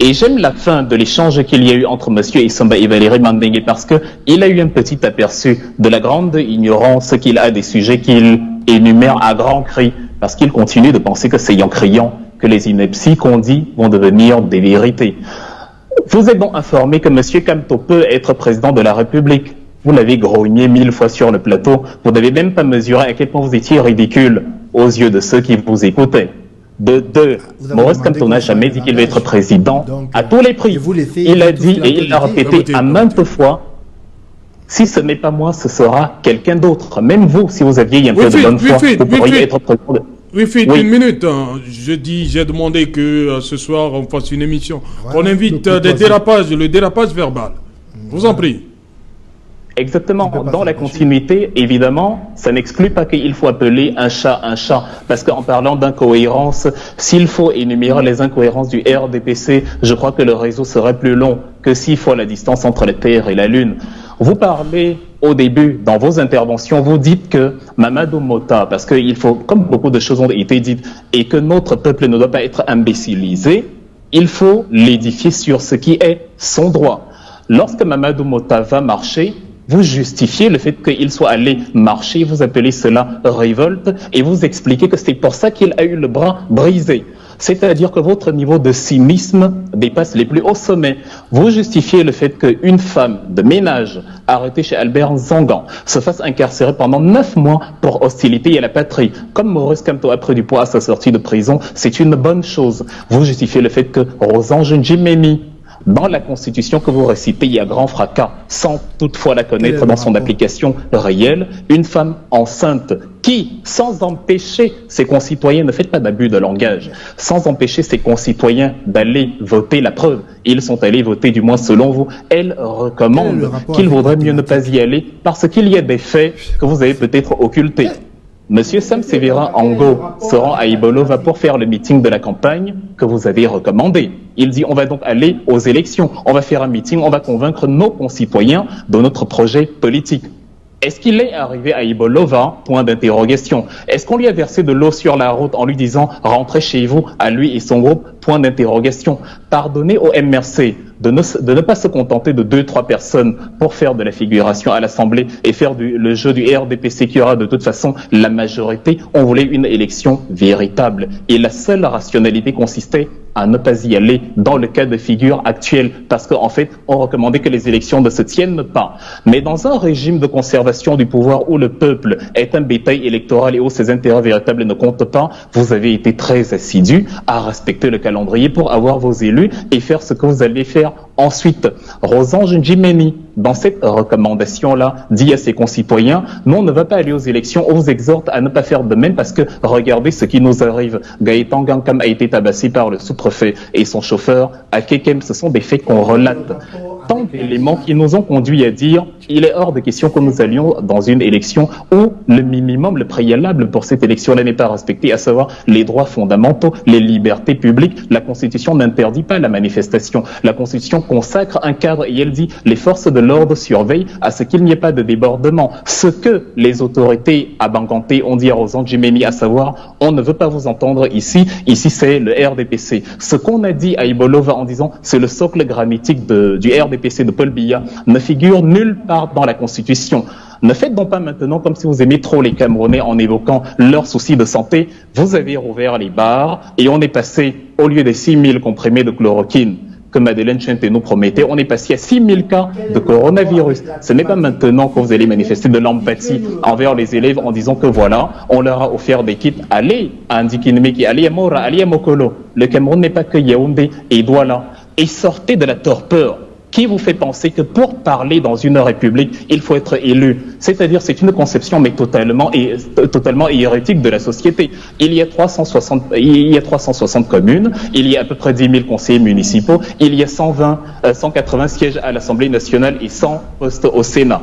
Et j'aime la fin de l'échange qu'il y a eu entre M. Essomba et Valérie Mandé parce qu'il a eu un petit aperçu de la grande ignorance qu'il a des sujets qu'il énumère à grands cris parce qu'il continue de penser que c'est en criant que les inepties qu'on dit vont devenir des vérités. Vous êtes donc informé que M. Kamto peut être président de la République. Vous l'avez grogné 1000 fois sur le plateau. Vous n'avez même pas mesuré à quel point vous étiez ridicule aux yeux de ceux qui vous écoutaient. De deux, Maurice Kamto n'a jamais dit qu'il va être président à tous les prix. Il a dit et il l'a répété à maintes fois, si ce n'est pas moi, ce sera quelqu'un d'autre. Même vous, si vous aviez un peu de bonne foi, vous pourriez être président de... Oui, une minute. J'ai demandé que ce soir on fasse une émission. Voilà. On invite le dérapage verbal. Vous en prie. Exactement. Dans la continuité, évidemment, ça n'exclut pas qu'il faut appeler un chat. Parce qu'en parlant d'incohérence, s'il faut énumérer les incohérences du RDPC, je crois que le réseau serait plus long que 6 fois la distance entre la Terre et la Lune. Vous parlez au début, dans vos interventions, vous dites que Mamadou Mota, parce qu'il faut, comme beaucoup de choses ont été dites, et que notre peuple ne doit pas être imbécilisé, il faut l'édifier sur ce qui est son droit. Lorsque Mamadou Mota va marcher, vous justifiez le fait qu'il soit allé marcher, vous appelez cela révolte, et vous expliquez que c'est pour ça qu'il a eu le bras brisé. C'est-à-dire que votre niveau de cynisme dépasse les plus hauts sommets. Vous justifiez le fait qu'une femme de ménage arrêtée chez Albert Zangan se fasse incarcérer pendant 9 mois pour hostilité à la patrie. Comme Maurice Kamto a pris du poids à sa sortie de prison, c'est une bonne chose. Vous justifiez le fait que Rosange Njimeni, dans la Constitution que vous récitez, il y a grand fracas, sans toutefois la connaître dans son application réelle, une femme enceinte qui, sans empêcher ses concitoyens, ne faites pas d'abus de langage, sans empêcher ses concitoyens d'aller voter, la preuve, ils sont allés voter, du moins selon vous, elle recommande qu'il vaudrait mieux ne pas y aller parce qu'il y a des faits que vous avez peut-être occultés. Monsieur Sam Sévérin Ango se rend à Ibolova pour faire le meeting de la campagne que vous avez recommandé. Il dit on va donc aller aux élections, on va faire un meeting, on va convaincre nos concitoyens de notre projet politique. Est-ce qu'il est arrivé à Ibolova? Point d'interrogation. Est-ce qu'on lui a versé de l'eau sur la route en lui disant rentrez chez vous, à lui et son groupe? Point d'interrogation. Pardonnez au MRC de ne pas se contenter de 2-3 personnes pour faire de la figuration à l'Assemblée et faire le jeu du RDPC qui aura de toute façon la majorité. On voulait une élection véritable. Et la seule rationalité consistait à ne pas y aller dans le cas de figure actuel, parce qu'en fait, on recommandait que les élections ne se tiennent pas. Mais dans un régime de conservation du pouvoir où le peuple est un bétail électoral et où ses intérêts véritables ne comptent pas, vous avez été très assidus à respecter le calendrier pour avoir vos élus et faire ce que vous allez faire ensuite. Rosange Ndjimeni, dans cette recommandation-là, dit à ses concitoyens, nous, on ne va pas aller aux élections, on vous exhorte à ne pas faire de même parce que regardez ce qui nous arrive. Gaëtan Gankam a été tabassé par le sous-préfet et son chauffeur à Kekem. Ce sont des faits qu'on relate. Tant d'éléments qui nous ont conduits à dire il est hors de question que nous allions dans une élection où le minimum, le préalable pour cette élection-là n'est pas respecté, à savoir les droits fondamentaux, les libertés publiques. La Constitution n'interdit pas la manifestation. La Constitution consacre un cadre et elle dit les forces de l'ordre surveillent à ce qu'il n'y ait pas de débordement. Ce que les autorités à Banganté ont dit à Rosange Ndjimeni, à savoir on ne veut pas vous entendre ici c'est le RDPC. Ce qu'on a dit à Ibolova en disant c'est le socle granitique du RDPC de Paul Biya ne figure nulle part dans la Constitution. Ne faites donc pas maintenant comme si vous aimez trop les Camerounais en évoquant leurs soucis de santé. Vous avez rouvert les bars et on est passé, au lieu des 6000 comprimés de chloroquine que Madeleine Chente nous promettait, on est passé à 6000 cas de coronavirus. Ce n'est pas maintenant que vous allez manifester de l'empathie envers les élèves en disant que voilà, on leur a offert des kits. Allez à Ndikinimeki, allez à Mora, allez à Mokolo. Le Cameroun n'est pas que Yaoundé et Douala. Et sortez de la torpeur qui vous fait penser que pour parler dans une république, il faut être élu. C'est-à-dire, c'est une conception mais totalement hérétique de la société. Il y a 360 communes, il y a à peu près 10 000 conseillers municipaux, il y a 180 sièges à l'Assemblée nationale et 100 postes au Sénat.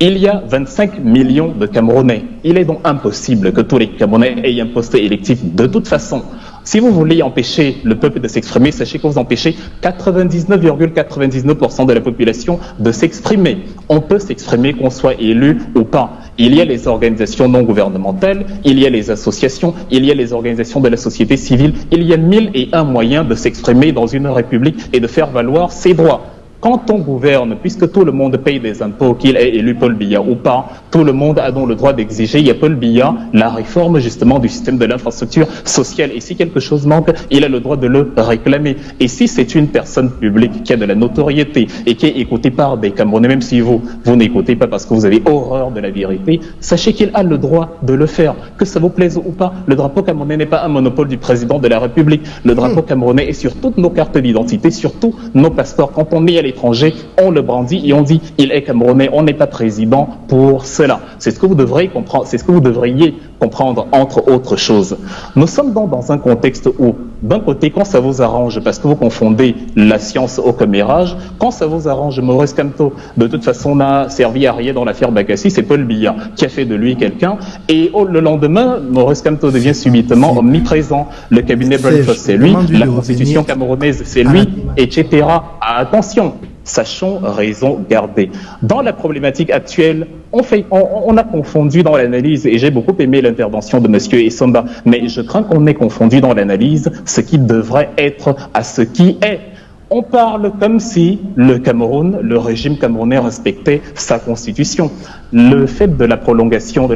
Il y a 25 millions de Camerounais. Il est donc impossible que tous les Camerounais aient un poste électif de toute façon. Si vous voulez empêcher le peuple de s'exprimer, sachez que vous empêchez 99,99% de la population de s'exprimer. On peut s'exprimer qu'on soit élu ou pas. Il y a les organisations non gouvernementales, il y a les associations, il y a les organisations de la société civile. Il y a 1001 moyens de s'exprimer dans une république et de faire valoir ses droits. Quand on gouverne, puisque tout le monde paye des impôts, qu'il ait élu Paul Biya ou pas, tout le monde a donc le droit d'exiger, il y a Paul Biya, la réforme justement du système de l'infrastructure sociale. Et si quelque chose manque, il a le droit de le réclamer. Et si c'est une personne publique qui a de la notoriété et qui est écoutée par des Camerounais, même si vous n'écoutez pas parce que vous avez horreur de la vérité, sachez qu'il a le droit de le faire. Que ça vous plaise ou pas, le drapeau camerounais n'est pas un monopole du président de la République. Le drapeau camerounais est sur toutes nos cartes d'identité, sur tous nos passeports. Quand on est à l'étranger, on le brandit et on dit il est camerounais, on n'est pas président pour cela. C'est ce que vous devriez comprendre, c'est ce que vous devriez comprendre entre autres choses. Nous sommes donc dans un contexte où, d'un côté, quand ça vous arrange, parce que vous confondez la science au commérage, quand ça vous arrange, Maurice Kamto, de toute façon, n'a servi à rien dans l'affaire Bakassi, c'est Paul Biya qui a fait de lui quelqu'un, et le lendemain, Maurice Kamto devient subitement omniprésent. Le cabinet Brentford, c'est lui, la constitution camerounaise, c'est lui, etc. Attention, sachons raison garder. Dans la problématique actuelle, on a confondu dans l'analyse, et j'ai beaucoup aimé l'intervention de Monsieur Essomba, mais je crains qu'on ait confondu dans l'analyse ce qui devrait être à ce qui est. On parle comme si le Cameroun, le régime camerounais respectait sa constitution. Le fait de la prolongation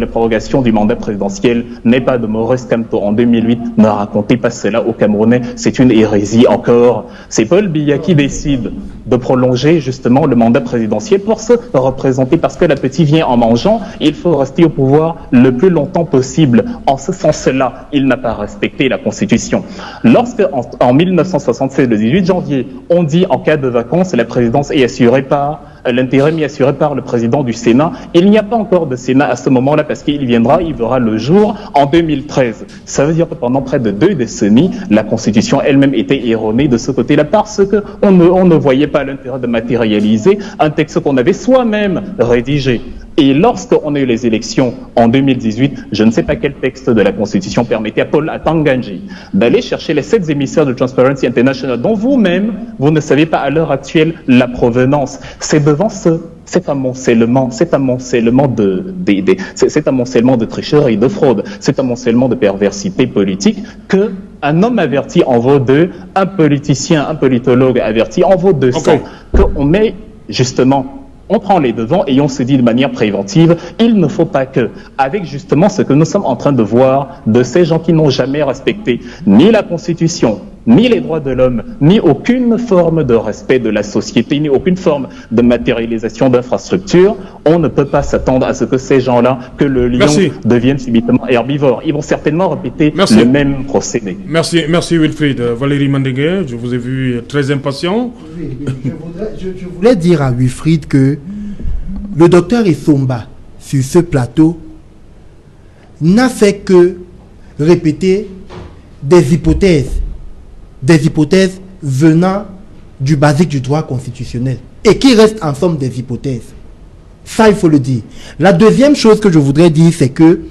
du mandat présidentiel n'est pas de Maurice Kamto en 2008. Ne racontez pas cela aux Camerounais, c'est une hérésie encore. C'est Paul Biya qui décide de prolonger justement le mandat présidentiel pour se représenter, parce que l'appétit vient en mangeant. Il faut rester au pouvoir le plus longtemps possible. En ce sens-là, il n'a pas respecté la Constitution. Lorsque, en 1976, le 18 janvier, on dit en cas de vacances, la présidence est assurée par l'intérim est assuré par le président du Sénat. Il n'y a pas encore de Sénat à ce moment-là parce qu'il verra le jour en 2013. Ça veut dire que pendant près de 2 décennies, la Constitution elle-même était erronée de ce côté-là parce qu'on ne voyait pas l'intérêt de matérialiser un texte qu'on avait soi-même rédigé. Et lorsqu'on a eu les élections en 2018, je ne sais pas quel texte de la Constitution permettait à Paul Atanganji d'aller chercher les 7 émissaires de Transparency International dont vous-même, vous ne savez pas à l'heure actuelle la provenance. C'est devant cet amoncellement de tricherie et de fraude, cet amoncellement de perversité politique que un homme averti en vaut 2, un politicien, un politologue averti en vaut 200. Qu'on met justement, on prend les devants et on se dit de manière préventive, il ne faut pas que, avec justement ce que nous sommes en train de voir de ces gens qui n'ont jamais respecté ni la Constitution, ni les droits de l'homme, ni aucune forme de respect de la société, ni aucune forme de matérialisation d'infrastructures, on ne peut pas s'attendre à ce que ces gens-là, que le lion devienne subitement herbivore. Ils vont certainement répéter le même procédé. Merci Wilfried. Valérie Mandengue, je vous ai vu très impatient. Oui, je voulais dire à Wilfried que le docteur Essomba, sur ce plateau, n'a fait que répéter des hypothèses venant du basique du droit constitutionnel et qui restent en somme des hypothèses. Ça, il faut le dire. La deuxième chose que je voudrais dire, c'est que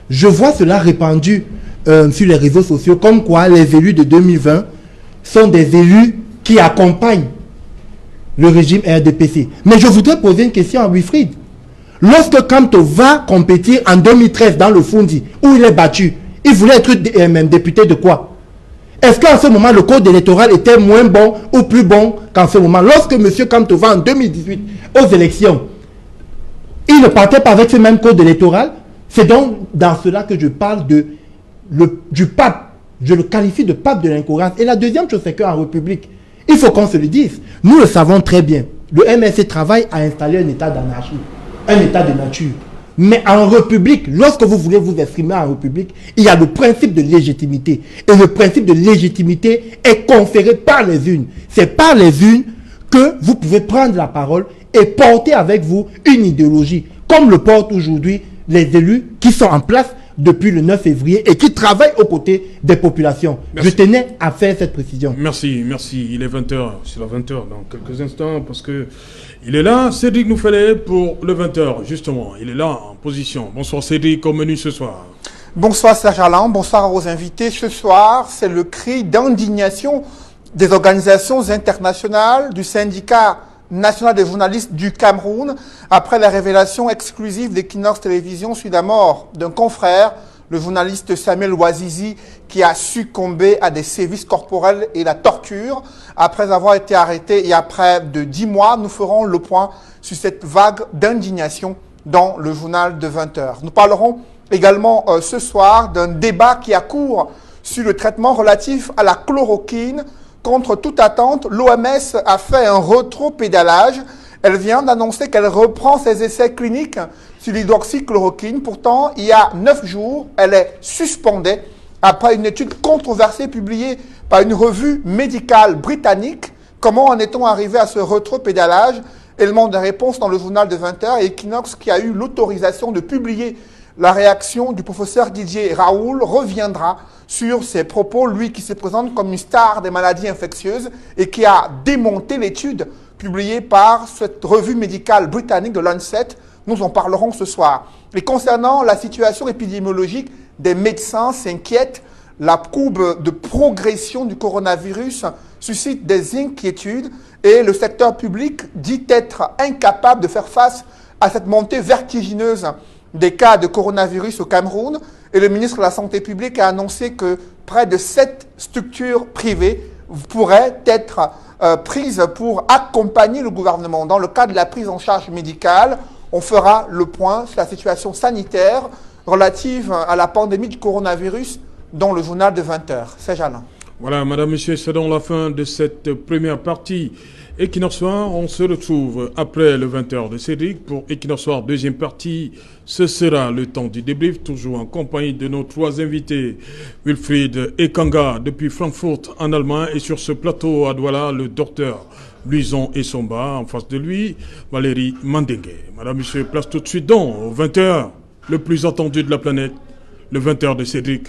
je vois cela répandu sur les réseaux sociaux, comme quoi les élus de 2020 sont des élus qui accompagnent le régime RDPC. Mais je voudrais poser une question à Wilfried. Lorsque Kamto va compétir en 2013 dans le Fundi, où il est battu, il voulait être député de quoi? Est-ce qu'en ce moment, le code électoral était moins bon ou plus bon qu'en ce moment? Lorsque M. Kamto va en 2018 aux élections, il ne partait pas avec ce même code électoral. C'est donc dans cela que je parle du pape. Je le qualifie de pape de l'incohérence. Et la deuxième chose, c'est qu'en République, il faut qu'on se le dise. Nous le savons très bien. Le MSC travaille à installer un état d'anarchie, un état de nature. Mais en République, lorsque vous voulez vous exprimer en République, il y a le principe de légitimité. Et le principe de légitimité est conféré par les urnes. C'est par les urnes que vous pouvez prendre la parole et porter avec vous une idéologie, comme le portent aujourd'hui les élus qui sont en place depuis le 9 février et qui travaillent aux côtés des populations. Merci. Je tenais à faire cette précision. Merci. Il est 20h, c'est la 20h dans quelques instants parce que il est là, Cédric Nouffelé pour le 20h, justement. Il est là en position. Bonsoir Cédric, au menu ce soir. Bonsoir Serge Alain, bonsoir aux invités. Ce soir, c'est le cri d'indignation des organisations internationales, du syndicat national des journalistes du Cameroun, après la révélation exclusive d'Equinox Télévision suite à la mort d'un confrère, le journaliste Samuel Ouazizi, qui a succombé à des sévices corporels et la torture. Après avoir été arrêté il y a près de 10 mois, nous ferons le point sur cette vague d'indignation dans le journal de 20h. Nous parlerons également ce soir d'un débat qui a cours sur le traitement relatif à la chloroquine. Contre toute attente, l'OMS a fait un rétropédalage. Elle vient d'annoncer qu'elle reprend ses essais cliniques sur l'hydroxychloroquine. Pourtant, il y a 9 jours, elle est suspendue après une étude controversée publiée par une revue médicale britannique. Comment en est-on arrivé à ce rétropédalage? Élément de réponse dans le journal de 20h et Equinox, qui a eu l'autorisation de publier la réaction du professeur Didier Raoul, reviendra sur ses propos, lui qui se présente comme une star des maladies infectieuses et qui a démonté l'étude publiée par cette revue médicale britannique de Lancet. Nous en parlerons ce soir. Et concernant la situation épidémiologique, des médecins s'inquiètent. La courbe de progression du coronavirus suscite des inquiétudes et le secteur public dit être incapable de faire face à cette montée vertigineuse des cas de coronavirus au Cameroun. Et le ministre de la Santé publique a annoncé que près de 7 structures privées pourraient être prises pour accompagner le gouvernement. Dans le cadre de la prise en charge médicale, on fera le point sur la situation sanitaire relative à la pandémie du coronavirus dans le journal de 20h. C'est Jalin. Voilà, madame, monsieur, c'est donc la fin de cette première partie. Equinox Soir, on se retrouve après le 20h de Cédric pour Equinox Soir, deuxième partie. Ce sera le temps du débrief, toujours en compagnie de nos 3 invités, Wilfried Ekanga depuis Francfort en Allemagne, et sur ce plateau à Douala, le docteur Luison Essomba, en face de lui, Valérie Mandengue. Madame, monsieur, place tout de suite donc au 20h, le plus attendu de la planète, le 20h de Cédric.